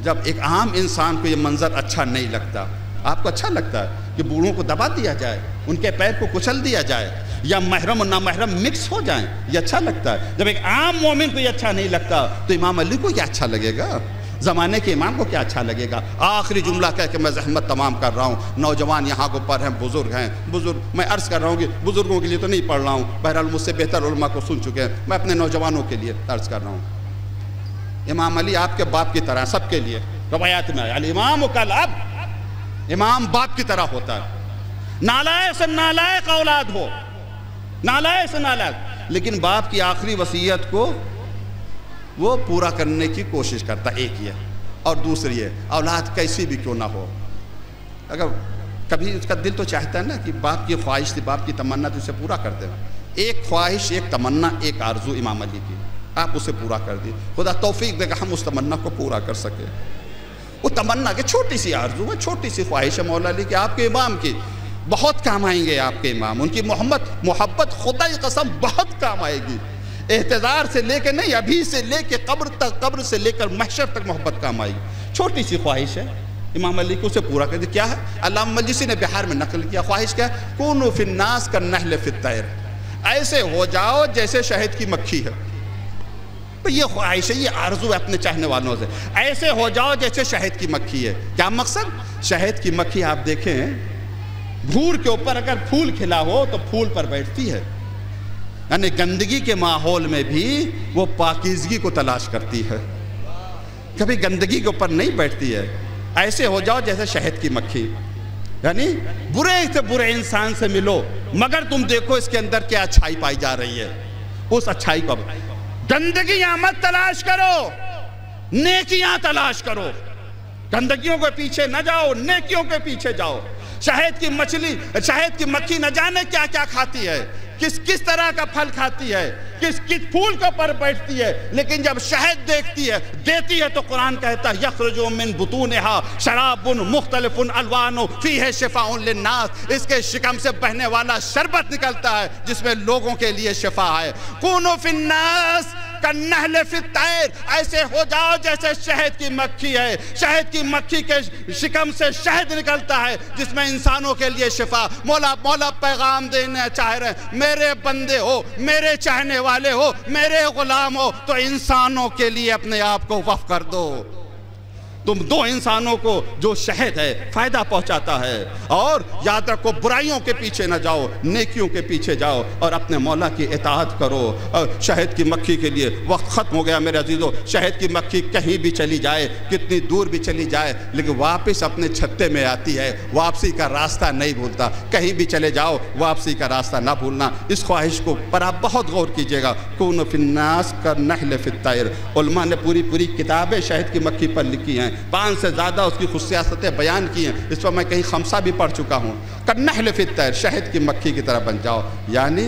جب ایک عام انسان کو یہ منظر اچھا نہیں لگتا، آپ کو اچھا لگتا ہے کہ بوڑھوں کو دبا دیا جائے، ان کے پیر کو کچل دیا جائے، یا محرم اور نامحرم مکس ہو جائیں، یہ اچھا لگتا ہے۔ جب ایک عام مومن کو یہ اچھا نہیں لگتا تو امام علی کو کیا اچھا لگے گا؟ زمانے کے امام کو کیا اچھا لگے گا؟ آخری جملہ کہہ کے میں زحمت تمام کر رہا ہوں۔ نوجوان یہاں کو پر ہیں، بزرگ ہیں، میں عرض کر رہا ہوں کہ بزرگوں کے لیے تو نہیں پڑھ رہا ہوں، بہرحال مجھ سے بہتر علماء کو سن چکے ہیں، میں اپنے نوجوانوں کے لیے عرض کر رہا ہوں۔ امام علی آپ کے باپ کی طرح، سب کے لیے روایات میں آیا الامام کالاب، امام باپ کی طرح ہوتا ہے۔ نالائق سے نالائق اولاد ہو، نالائق سے نالائق، لیکن باپ کی آخری وصیت کو وہ پورا کرنے کی کوشش کرتا، ایک یہ، اور دوسری ہے اولاد کیسی بھی کیوں نہ ہو، اگر کبھی اس کا دل تو چاہتا ہے نا کہ باپ کی خواہش تھی، باپ کی تمنا تو اسے پورا کر دے۔ ایک خواہش، ایک تمنا، ایک آرزو امام علی کی، آپ اسے پورا کر دی، خدا توفیق دے گا ہم اس تمنا کو پورا کر سکے۔ وہ تمنا کہ چھوٹی سی آرزو ہے، چھوٹی سی خواہش ہے مولا علی کہ آپ کے امام کی بہت کام آئیں گے، آپ کے امام، ان کی محبت خدا کی قسم بہت کام آئے گی، احتضار سے لے کے نہیں، ابھی سے لے کے قبر تک، قبر سے لے کر محشر تک محبت کام آئے گی۔ چھوٹی سی خواہش ہے امام علی کو، اسے پورا کر دی۔ کیا ہے؟ علامہ مجلسی نے بہار میں نقل کیا، خواہش کیا ہے؟ کونوا فی الناس کالنحل فی الطیر، ایسے ہو جاؤ جیسے شہد کی مکھی ہے۔ یہ خواہش ہے، یہ آرزو ہے اپنے چاہنے والوں سے، ایسے ہو جاؤ جیسے شہد کی مکھی ہے۔ کیا مقصد؟ شہد کی مکھی آپ دیکھیں گھور کے اوپر اگر پھول کھلا ہو تو پھول پر بیٹھتی ہے، یعنی گندگی کے ماحول میں بھی وہ پاکیزگی کو تلاش کرتی ہے۔ کبھی گندگی کے اوپر نہیں بیٹھتی ہے. ایسے ہو جاؤ جیسے شہد کی مکھی, یعنی برے سے برے انسان سے ملو مگر تم دیکھو اس کے اندر کیا اچھائی پائی جا رہی ہے. اس اچھائی کو گندگیاں مت تلاش کرو, نیکیاں تلاش کرو. گندگیوں کے پیچھے نہ جاؤ, نیکیوں کے پیچھے جاؤ. شہد کی مکھی نہ جانے کیا کیا کھاتی ہے, کس طرح کا پھل کھاتی ہے, کس پھول کے اوپر بیٹھتی ہے, لیکن جب شہد دیتی ہے تو قرآن کہتا ہے یخرج من بطونها شراب مختلف الوان فیہ شفاء للناس. اس کے شکم سے بہنے والا شربت نکلتا ہے جس میں لوگوں کے لیے شفا ہے. کونوا فی الناس کالنحل فی الطیر, ایسے ہو جاؤ جیسے شہد کی مکھی ہے. شہد کی مکھی کے شکم سے شہد نکلتا ہے جس میں انسانوں کے لیے شفا. مولا پیغام دینا چاہ رہے ہیں, میرے بندے ہو, میرے چاہنے والے ہو, میرے غلام ہو تو انسانوں کے لیے اپنے آپ کو وقف کر دو. تم دو انسانوں کو جو شہد ہے فائدہ پہنچاتا ہے. اور یاد رکھو برائیوں کے پیچھے نہ جاؤ, نیکیوں کے پیچھے جاؤ اور اپنے مولا کی اطاعت کرو. اور شہد کی مکھی کے لیے وقت ختم ہو گیا میرے عزیزو. شہد کی مکھی کہیں بھی چلی جائے, کتنی دور بھی چلی جائے, لیکن واپس اپنے چھتے میں آتی ہے. واپسی کا راستہ نہیں بھولتا. کہیں بھی چلے جاؤ واپسی کا راستہ نہ بھولنا. اس خواہش کو پر آپ بہت غور کیجئے گا. کونوا فی الناس کالنحل فی الطیر. علماء نے پوری کتابیں شہد کی مکھی پر لکھی ہیں, 5 سے زیادہ اس کی خصوصیاتیں بیان کی ہیں. اس پر میں کہیں خمسہ بھی پڑھ چکا ہوں. کالنحل فی الطیر, شہد کی مکھی کی طرح بن جاؤ. یعنی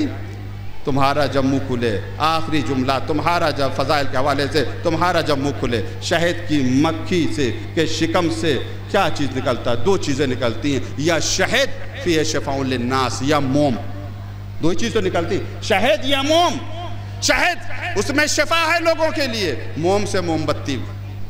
تمہارا جب منہ کھلے, آخری جملہ تمہارا جب فضائل کے حوالے سے تمہارا جب منہ کھلے, شہد کی مکھی سے کے شکم سے کیا چیز نکلتا ہے؟ 2 چیزیں نکلتی ہیں, یا شہد فیہ شفاء للناس, یا موم. 2 چیز تو نکلتی, شہد یا موم. شہد اس میں شفا ہے لوگوں کے لیے, موم سے موم بتی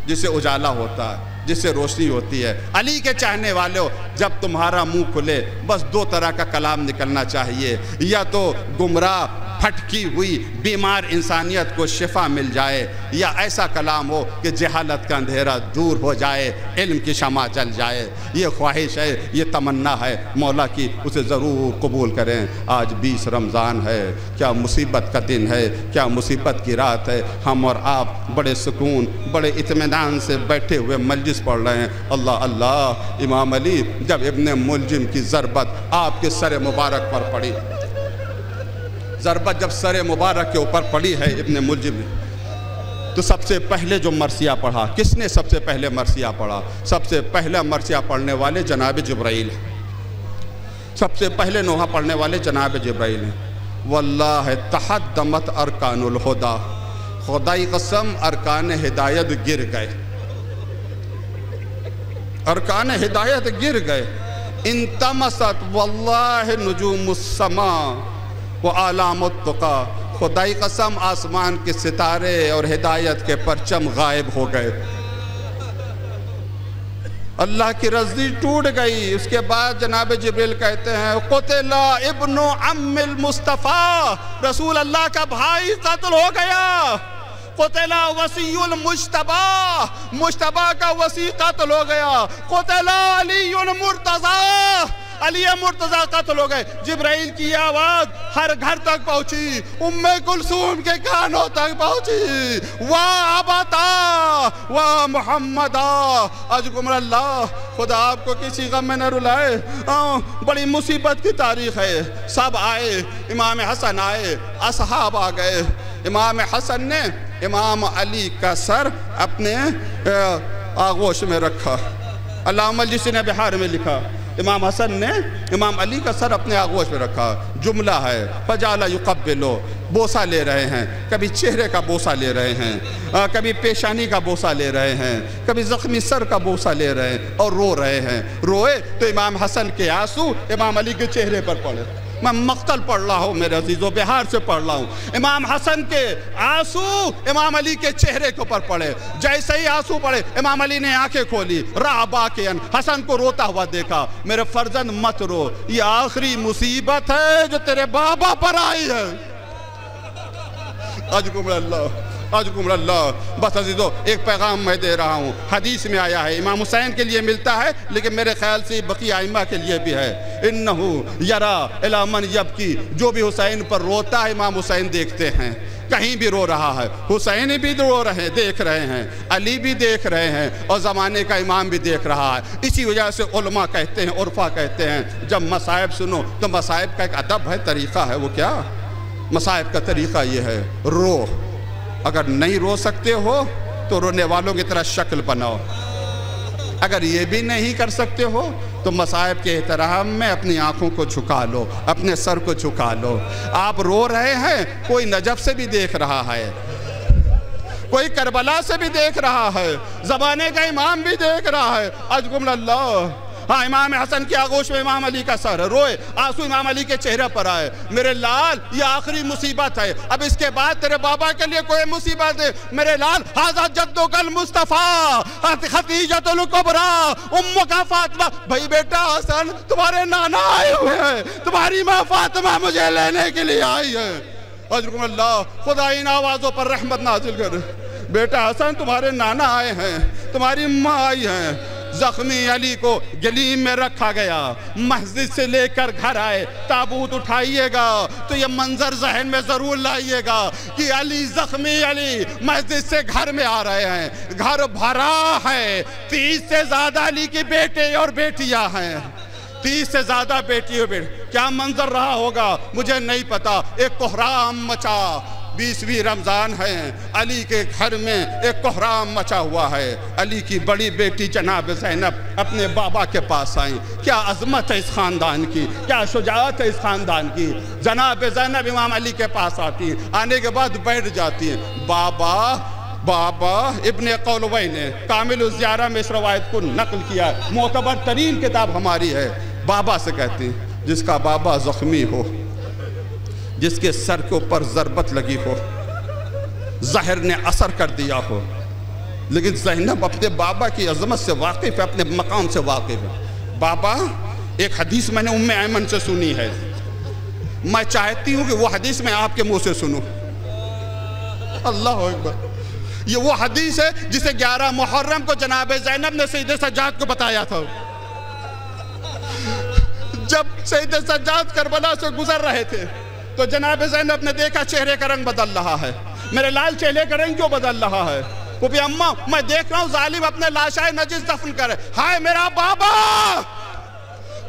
جس سے اجالا ہوتا ہے, جس سے روشنی ہوتی ہے. علی کے چاہنے والوں, جب تمہارا منہ کھلے بس 2 طرح کا کلام نکلنا چاہیے, یا تو گمراہ پھٹکی ہوئی بیمار انسانیت کو شفا مل جائے, یا ایسا کلام ہو کہ جہالت کا اندھیرا دور ہو جائے, علم کی شمع جل جائے. یہ خواہش ہے, یہ تمنا ہے مولا کی, اسے ضرور قبول کریں. آج 20 رمضان ہے, کیا مصیبت کا دن ہے, کیا مصیبت کی رات ہے. ہم اور آپ بڑے سکون, بڑے اطمینان سے بیٹھے ہوئے مجلس پڑھ رہے ہیں. اللہ اللہ. امام علی جب ابن ملجم کی ضربت آپ کے سر مبارک پر پڑی, ضربت جب سر مبارک کے اوپر پڑی ہے ابن ملجم نے, تو سب سے پہلے جو مرثیہ پڑھا, کس نے سب سے پہلے مرثیہ پڑھا؟ سب سے پہلا مرثیہ پڑھنے والے جناب جبرائیل ہیں. سب سے پہلے نوحہ پڑھنے والے جناب جبرائیل ہیں. واللہ تحدمت ارکان الہدا, خدائی قسم ارکان ہدایت گر گئے, ارکان ہدایت گر گئے. انتمست واللہ نجوم السماء وعلام التقا, خدائی قسم آسمان کے ستارے اور ہدایت کے پرچم غائب ہو گئے. اللہ کی رضی ٹوٹ گئی. اس کے بعد جناب جبریل کہتے ہیں قتل ابن عم المصطفیٰ, رسول اللہ کا بھائی قتل ہو گیا. قتل وصی المجتبیٰ, مجتبیٰ کا وصی قتل ہو گیا. قتل علی مرتضیٰ, علی مرتضیٰ قتل ہو گئے. جبرائیل کی آواز ہر گھر تک پہنچی, ام کلثوم کے کانوں تک پہنچی. واہ ابتا واہ محمدا, اجکم اللہ. خدا آپ کو کسی غم میں نہ رلائے. بڑی مصیبت کی تاریخ ہے. سب آئے, امام حسن آئے, اصحاب آ گئے. امام حسن نے امام علی کا سر اپنے آغوش میں رکھا. علامہ جس نے بہار میں لکھا, امام حسن نے امام علی کا سر اپنے آغوش میں رکھا. جملہ ہے فجعل یقبلو, بوسہ لے رہے ہیں, کبھی چہرے کا بوسہ لے رہے ہیں, کبھی پیشانی کا بوسہ لے رہے ہیں, کبھی زخمی سر کا بوسہ لے رہے ہیں اور رو رہے ہیں. روئے تو امام حسن کے آنسو امام علی کے چہرے پر پڑے. میں مقتل پڑھ رہا ہوں میرے عزیزو, بہار سے پڑھ رہا ہوں. امام حسن کے آنسو امام علی کے چہرے کے اوپر پڑے. جیسے ہی آنسو پڑے امام علی نے آنکھیں کھولی, راہ باکین, حسن کو روتا ہوا دیکھا. میرے فرزند مت رو, یہ آخری مصیبت ہے جو تیرے بابا پر آئی ہے. اجکم اللہ, اجکم اللہ. بس عزیزو ایک پیغام میں دے رہا ہوں, حدیث میں آیا ہے, امام حسین کے لیے ملتا ہے لیکن میرے خیال سے بقیہ ائمہ کے لیے بھی ہے. انہو یرا الی من یبکی, جو بھی حسین پر روتا ہے امام حسین دیکھتے ہیں. کہیں بھی رو رہا ہے، حسین بھی رو رہے دیکھ رہے ہیں، علی بھی دیکھ رہے ہیں، اور زمانے کا امام بھی دیکھ رہا ہے۔ اسی وجہ سے علماء کہتے ہیں، عرفا کہتے ہیں، جب مصائب سنو تو مصائب کا ایک ادب ہے، طریقہ ہے، وہ کیا؟ مصائب کا طریقہ یہ ہے، رو۔ اگر نہیں رو سکتے ہو تو رونے والوں کی طرح شکل بناؤ، اگر یہ بھی نہیں کر سکتے ہو تو مصائب کے احترام میں اپنی آنکھوں کو جھکا لو، اپنے سر کو جھکا لو۔ آپ رو رہے ہیں، کوئی نجف سے بھی دیکھ رہا ہے، کوئی کربلا سے بھی دیکھ رہا ہے، زمانے کا امام بھی دیکھ رہا ہے۔ اجگم اللہ، ہاں امام حسن کی آغوش میں امام علی کا سر ہے، روئے، آنسو امام علی کے چہرے پر آئے، میرے لال یہ آخری مصیبت ہے، اب اس کے بعد تیرے بابا کے لیے کوئی مصیبت ہے میرے لال۔ ھذا جدک المصطفیٰ خدیجۃ الکبریٰ امک فاطمہ۔ بھائی بیٹا حسن تمہارے نانا آئے ہوئے ہیں، تمہاری ماں فاطمہ مجھے لینے کے لیے آئی ہے۔ اجرکم اللہ، خدا ان آوازوں پر رحمت نازل کر۔ بیٹا حسن تمہارے نانا آئے ہیں، تمہاری ماں آئی ہیں۔ زخمی علی کو گلیم میں رکھا گیا، مسجد سے لے کر گھر آئے، تابوت اٹھائیے گا تو یہ منظر ذہن میں ضرور لائیے گا کہ علی، زخمی علی مسجد سے گھر میں آ رہے ہیں، گھر بھرا ہے، 30 سے زیادہ علی کی بیٹے اور بیٹیاں ہیں، 30 سے زیادہ بیٹی اور بیٹے۔ کیا منظر رہا ہوگا مجھے نہیں پتا، ایک کوہرام مچا، 20ویں رمضان ہے، علی کے گھر میں ایک کوہرام مچا ہوا ہے۔ علی کی بڑی بیٹی جناب زینب اپنے بابا کے پاس آئیں، کیا عظمت ہے اس خاندان کی، کیا شجاعت ہے اس خاندان کی۔ جناب زینب امام علی کے پاس آتی ہیں، آنے کے بعد بیٹھ جاتی ہیں۔ بابا ابن قولوی نے کامل الزیارہ میں اس روایت کو نقل کیا ہے، معتبر ترین کتاب ہماری ہے۔ بابا سے کہتی ہیں، جس کا بابا زخمی ہو، جس کے سر کے اوپر ضربت لگی ہو، زہر نے اثر کر دیا ہو، لیکن زینب اپنے بابا کی عظمت سے واقف ہے، اپنے مقام سے واقف ہے۔ بابا، ایک حدیث میں نے ام ایمن سے سنی ہے، میں چاہتی ہوں کہ وہ حدیث میں آپ کے منہ سے سنوں۔ اللہ اکبر، یہ وہ حدیث ہے جسے 11 محرم کو جناب زینب نے سید سجاد کو بتایا تھا۔ جب سید سجاد کربلا سے گزر رہے تھے تو جناب زینب نے دیکھا چہرے کا رنگ بدل رہا ہے۔ میرے لال چہرے کا رنگ کیوں بدل رہا ہے؟ وہ بھی اماں میں دیکھ رہا ہوں ظالم اپنے لاشائے نجس دفن کرے، ہائے میرا بابا۔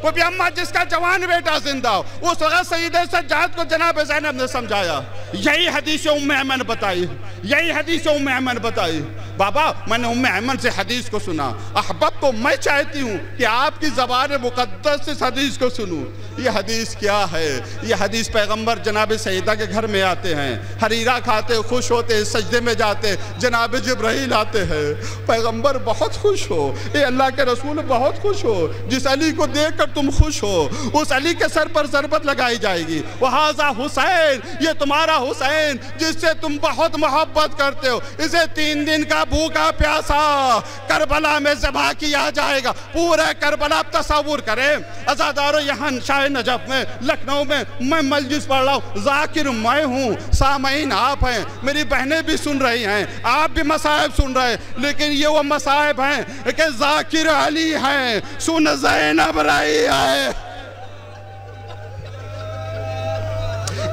وہ بھی اماں جس کا جوان بیٹا زندہ ہو، اس وقت سید سجاد کو جناب زینب نے سمجھایا۔ یہی حدیث ام ایمن بتائی، یہی حدیث ام ایمن بتائی۔ بابا میں نے ام ایمن سے حدیث کو سنا، احباب تو میں چاہتی ہوں کہ آپ کی زبان مقدس سے اس حدیث کو سنوں۔ یہ حدیث کیا ہے؟ یہ حدیث پیغمبر جناب سیدہ کے گھر میں آتے ہیں، حریرہ کھاتے، خوش ہوتے، سجدے میں جاتے، جناب جبرائیل آتے ہیں، پیغمبر بہت خوش ہو، اے اللہ کے رسول بہت خوش ہو، جس علی کو دیکھ کر تم خوش ہو اس علی کے سر پر ضربت لگائی جائے گی۔ وَهَذَا حسین، یہ تمہارا حسین جس سے تم بہت محبت کرتے ہو، اسے 3 دن کا بھوکا پیاسا کربلا میں ذبح کیا جائے گا۔ پورا کربلا آپ تصور کریں، عزادارو یہاں شاہ نجف میں، لکھنؤ میں مجلس پڑھ رہا ہوں، ذاکر میں ہوں، سامعین آپ ہیں، میری بہنیں بھی سن رہی ہیں، آپ بھی مصائب سن رہے ہیں، لیکن یہ وہ مصائب ہیں کہ ذاکر علی ہیں، سن زینب رہی ہے۔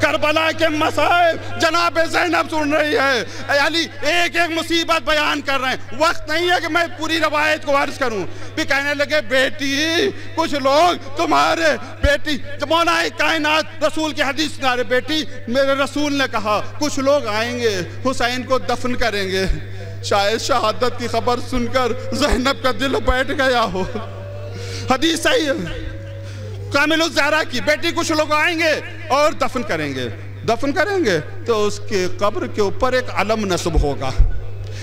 کربلا کے مصائب جناب زینب سن رہی ہے۔ اے علی ایک ایک مصیبت بیان کر رہے ہیں، وقت نہیں ہے کہ میں پوری روایت کو عرض کروں۔ بھی کہنے لگے بیٹی، کچھ لوگ تمہارے بیٹی، مولا کائنات رسول کی حدیث سنا رہے، بیٹی میرے رسول نے کہا کچھ لوگ آئیں گے حسین کو دفن کریں گے۔ شاید شہادت کی خبر سن کر زینب کا دل بیٹھ گیا ہو۔ حدیث صحیح ہے، کامل الزہرا کی بیٹی، کچھ لوگ آئیں گے اور دفن کریں گے تو اس کے قبر کے اوپر ایک علم نصب ہوگا،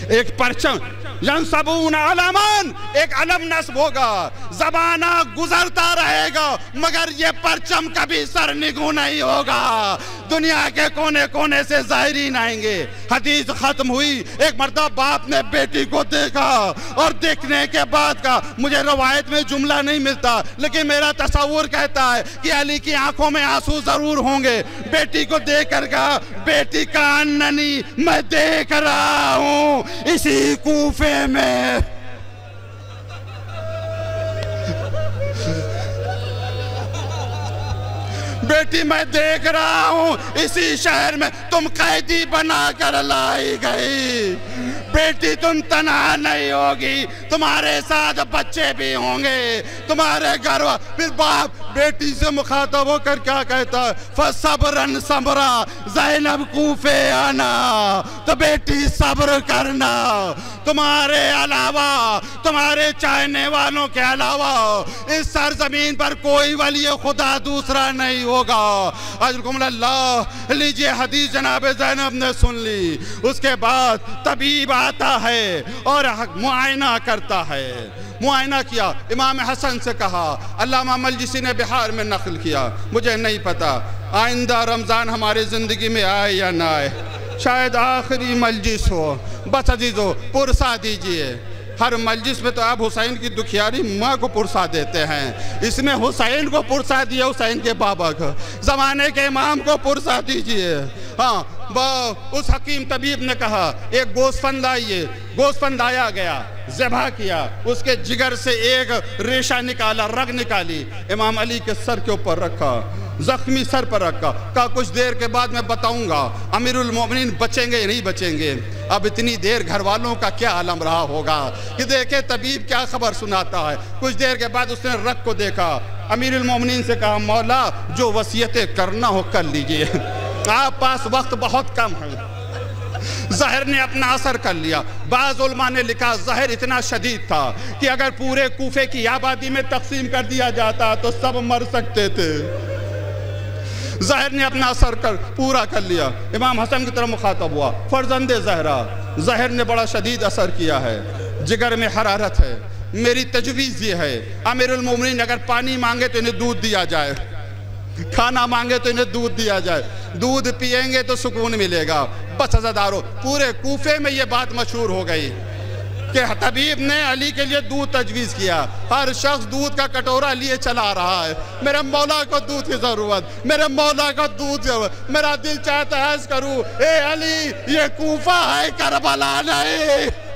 ایک پرچم، ینصبون علمان، ایک علم نصب ہوگا، زمانہ گزرتا رہے گا مگر یہ پرچم کبھی سرنگوں نہیں ہوگا۔ دنیا کے کونے کونے سے زائرین آئیں گے۔ حدیث ختم ہوئی، ایک مرتبہ باپ نے بیٹی کو دیکھا اور دیکھنے کے بعد کا مجھے روایت میں جملہ نہیں ملتا لیکن میرا تصور کہتا ہے کہ علی کی آنکھوں میں آنسو ضرور ہوں گے۔ بیٹی کو دیکھ کر کہا، بیٹی کاننی، میں دیکھ رہا ہوں اسی کوفے میں بیٹی میں دیکھ رہا ہوں اسی شہر میں تم قیدی بنا کر لائی گئی، بیٹی تم تنہا نہیں ہوگی، تمہارے ساتھ بچے بھی ہوں گے، تمہارے گھر پھر باپ بیٹی سے مخاطب ہو کر کیا کہتا ہے؟ فَصَبْرًا صَبْرًا، زینب کوفے آنا، تو بیٹی صبر کرنا، تمہارے علاوہ، تمہارے چاہنے والوں کے علاوہ اس سرزمین پر کوئی ولی خدا دوسرا نہیں ہوگا۔ اجرکم اللہ، لیجئے حدیث جناب زینب نے سن لی۔ اس کے بعد طبیب آتا ہے اور معائنہ کرتا ہے، معائنہ کیا، امام حسن سے کہا، علامہ مجلسی نے بہار میں نقل کیا، مجھے نہیں پتا آئندہ رمضان ہماری زندگی میں آئے یا نہ آئے، شاید آخری مجلس ہو، بس عزیزو پرسا دیجئے۔ ہر مجلس میں تو آپ حسین کی دکھیاری ماں کو پرسا دیتے ہیں، اس میں حسین کو پرسا دیا، حسین کے بابا کو، زمانے کے امام کو پرسا دیجئے۔ ہاں اس حکیم طبیب نے کہا ایک گوسفند آئیے، گوسفند آیا گیا، ذبح کیا، اس کے جگر سے ایک ریشہ نکالا، رگ نکالی، امام علی کے سر کے اوپر رکھا، زخمی سر پر رکھا، کہا کچھ دیر کے بعد میں بتاؤں گا امیر المومنین بچیں گے یا نہیں بچیں گے۔ اب اتنی دیر گھر والوں کا کیا عالم رہا ہوگا کہ دیکھیں طبیب کیا خبر سناتا ہے۔ کچھ دیر کے بعد اس نے رگ کو دیکھا، امیر المومنین سے کہا مولا جو وصیتیں کرنا ہو کر لیجئے، آپ پاس وقت بہت کم ہے۔ زہر نے اپنا اثر کر لیا۔ بعض علماء نے لکھا زہر اتنا شدید تھا کہ اگر پورے کوفے کی آبادی میں تقسیم کر دیا جاتا تو سب مر سکتے تھے۔ زہر نے اپنا اثر پورا کر لیا۔ امام حسن کی طرف مخاطب ہوا، فرزند زہرا، زہر نے بڑا شدید اثر کیا ہے، جگر میں حرارت ہے، میری تجویز یہ ہے امیر المومنین اگر پانی مانگے تو انہیں دودھ دیا جائے، کھانا مانگے تو انہیں دودھ دیا جائے، دودھ پئیں گے تو سکون ملے گا۔ بس عزادارو پورے کوفے میں یہ بات مشہور ہو گئی کہ طبیب نے علی کے لیے دودھ تجویز کیا، ہر شخص دودھ کا کٹورا لیے چلا رہا ہے، میرے مولا کو دودھ کی ضرورت، میرے مولا کو دودھ کی ضرورت، میرا دل چاہتا ہے عرض کروں اے علی یہ کوفہ ہے کربلا نہیں۔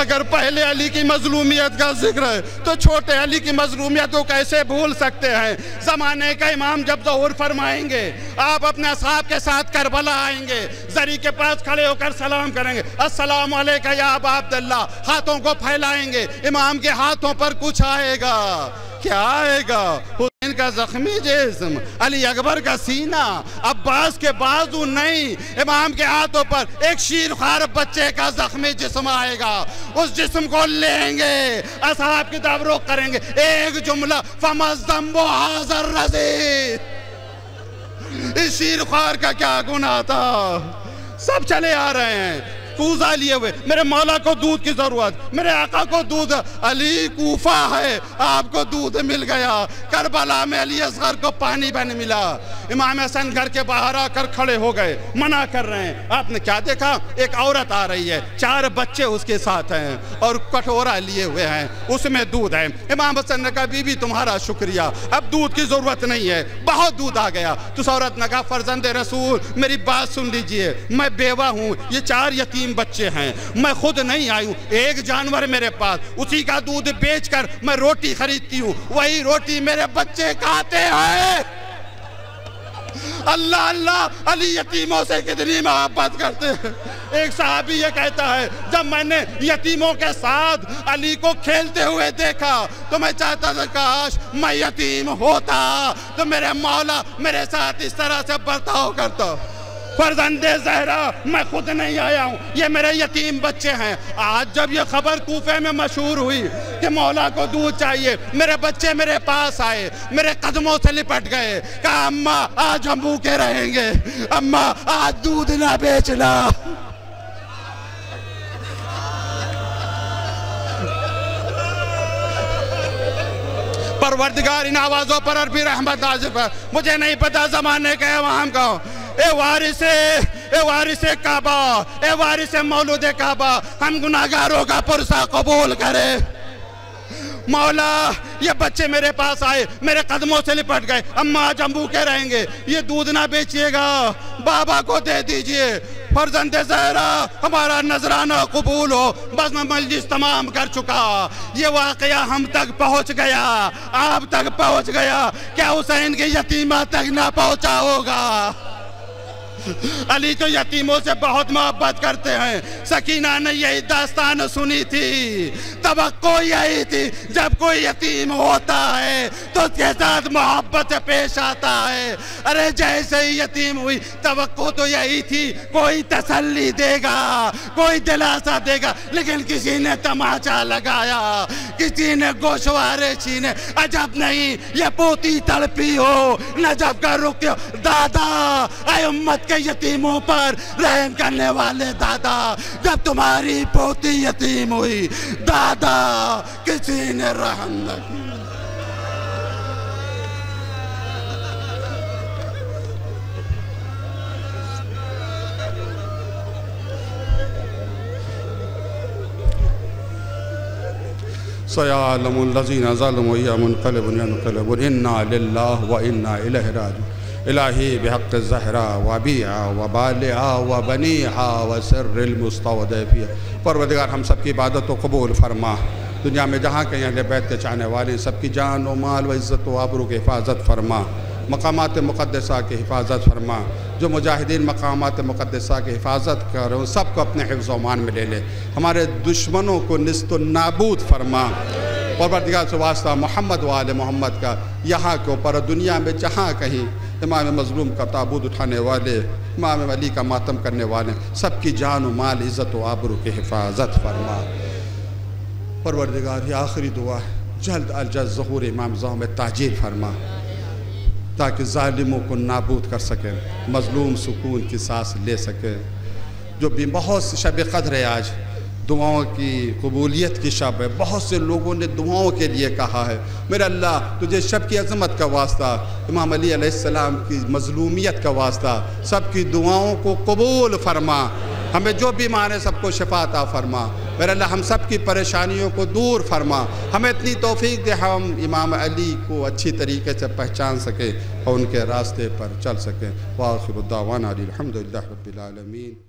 اگر پہلے علی کی مظلومیت کا ذکر ہے تو چھوٹے علی کی مظلومیت کو کیسے بھول سکتے ہیں؟ زمانے کا امام جب ظہور فرمائیں گے آپ اپنے اصحاب کے ساتھ کربلا آئیں گے، زری کے پاس کھڑے ہو کر سلام کریں گے، السلام علیکہ یا ابا عبداللہ، ہاتھوں کو پھیلائیں گے، امام کے ہاتھوں پر کچھ آئے گا، کیا آئے گا؟ حسین کا زخمی جسم، علی اکبر کا سینہ، عباس کے بازو نہیں، امام کے ہاتھوں پر ایک شیرخوار بچے کا زخمی جسم آئے گا، اس جسم کو لیں گے، اصحاب کی طرف رخ کریں گے، ایک جملہ فَمَا الذَّنبُ هَٰذَا الرَّذِيلِ، اس شیرخوار کا کیا گناہ تھا؟ سب چلے آ رہے ہیں کوزہ لیے ہوئے، میرے مولا کو دودھ کی ضرورت، میرے آقا کو دودھ، علی کوفہ ہے آپ کو دودھ مل گیا، کربلا میں علی اصغر کو پانی بھی نہیں ملا۔ امام حسن گھر کے باہر آ کر کھڑے ہو گئے، منع کر رہے ہیں۔ آپ نے کیا دیکھا؟ ایک عورت آ رہی ہے، 4 بچے اس کے ساتھ ہیں اور کٹورا لیے ہوئے ہیں، اس میں دودھ ہے۔ امام حسن نے کہا بی بی تمہارا شکریہ، اب دودھ کی ضرورت نہیں ہے، بہت دودھ آ گیا۔ تو اس عورت نے کہا فرزند رسول میری بات سن لیجئے، میں بیوہ ہوں، یہ 4 یتیم بچے ہیں، میں خود نہیں آئی ہوں، ایک جانور میرے پاس، اسی کا دودھ بیچ کر میں روٹی خریدتی ہوں، وہی روٹی میرے بچے کھاتے ہیں۔ اللہ اللہ، علی یتیموں سے کتنی محبت کرتے ہیں۔ ایک صحابی یہ کہتا ہے جب میں نے یتیموں کے ساتھ علی کو کھیلتے ہوئے دیکھا تو میں چاہتا تھا کاش میں یتیم ہوتا تو میرے مولا میرے ساتھ اس طرح سے برتاؤ کرتا۔ فرزند زہرا میں خود نہیں آیا ہوں، یہ میرے یتیم بچے ہیں۔ آج جب یہ خبر کوفے میں مشہور ہوئی کہ مولا کو دودھ چاہیے، میرے بچے میرے پاس آئے، میرے قدموں سے لپٹ گئے، کہا اماں آج ہم بھوکے رہیں گے، اماں آج دودھ نہ بیچنا۔ پروردگار ان آوازوں پر عربی رحمت نازل کر۔ مجھے نہیں پتا زمانے کا عوام کا، اے وارث کعبہ، اے وارث مولود کعبہ، ہم گناہگاروں کا پرسہ قبول کرے۔ مولا یہ بچے میرے پاس آئے، میرے قدموں سے لپٹ گئے، اماں آج ہم بھوکے رہیں گے، یہ دودھ نہ بیچیے گا، بابا کو دے دیجئے۔ فرزند زہرا ہمارا نذرانہ قبول ہو۔ بس میں مجلس تمام کر چکا، یہ واقعہ ہم تک پہنچ گیا، آپ تک پہنچ گیا، کیا حسین کی یتیمہ تک نہ پہنچا ہوگا؟ علی تو یتیموں سے بہت محبت کرتے ہیں۔ سکینہ نے یہی داستان سنی تھی، توقع یہی تھی جب کوئی یتیم ہوتا ہے تو اس کے ساتھ محبت سے پیش آتا ہے۔ ارے جیسے ہی یتیم ہوئی توقع تو یہی تھی کوئی تسلی دے گا، کوئی دلاسا دے گا، لیکن کسی نے تماچا لگایا، کسی نے گوشوارے چھینے۔ عجب نہیں یہ پوتی تڑپی ہو، نجف کا رخ دادا، اے امت کے یتیموں پر رحم کرنے والے دادا، جب تمہاری پوتی یتیم ہوئی دادا کسی نے رحم نہ کی۔ سَيَعْلَمُ الَّذِينَ ظَلَمُوا أَيَّ مُنقَلِبٍ يَنقَلِبُونَ إِنَّا لِلَّهِ وَإِنَّا إِلَيْهِ راجعون۔ الہی بحق الزہرا وبیعا وبالعا وبنیعا وسر المستودع فیہا۔ پروردگار ہم سب کی عبادت کو قبول فرما، دنیا میں جہاں کہیں اہل بیت کے چاہنے والے سب کی جان و مال و عزت و آبرو کی حفاظت فرما، مقامات مقدسہ کی حفاظت فرما، جو مجاہدین مقامات مقدسہ کی حفاظت کر رہے ہیں سب کو اپنے حفظ و امان میں لے لے، ہمارے دشمنوں کو نیست و نابود فرما۔ پروردگار سے واسطہ محمد و آل محمد کا یہاں کے اوپر دنیا میں جہاں کہیں امام مظلوم کا تابوت اٹھانے والے، امام علی کا ماتم کرنے والے سب کی جان و مال عزت و آبرو کی حفاظت فرما۔ پروردگار یہ آخری دعا ہے، جلد الجلد ظہور امام زمان میں تاجیل فرما تاکہ ظالموں کو نابود کر سکیں، مظلوم سکون کی سانس لے سکے۔ جو بھی بہت سے شب قدر ہے آج، دعاؤں کی قبولیت کی شب ہے، بہت سے لوگوں نے دعاؤں کے لیے کہا ہے میرے اللہ تجھے شب کی عظمت کا واسطہ، امام علی علیہ السلام کی مظلومیت کا واسطہ سب کی دعاؤں کو قبول فرما، ہمیں جو بیمار ہیں سب کو شفا عطا فرما، میرے اللہ ہم سب کی پریشانیوں کو دور فرما، ہمیں اتنی توفیق دے ہم امام علی کو اچھی طریقے سے پہچان سکیں اور ان کے راستے پر چل سکیں۔ وآخر دعوانا الحمدللہ رب العالمین۔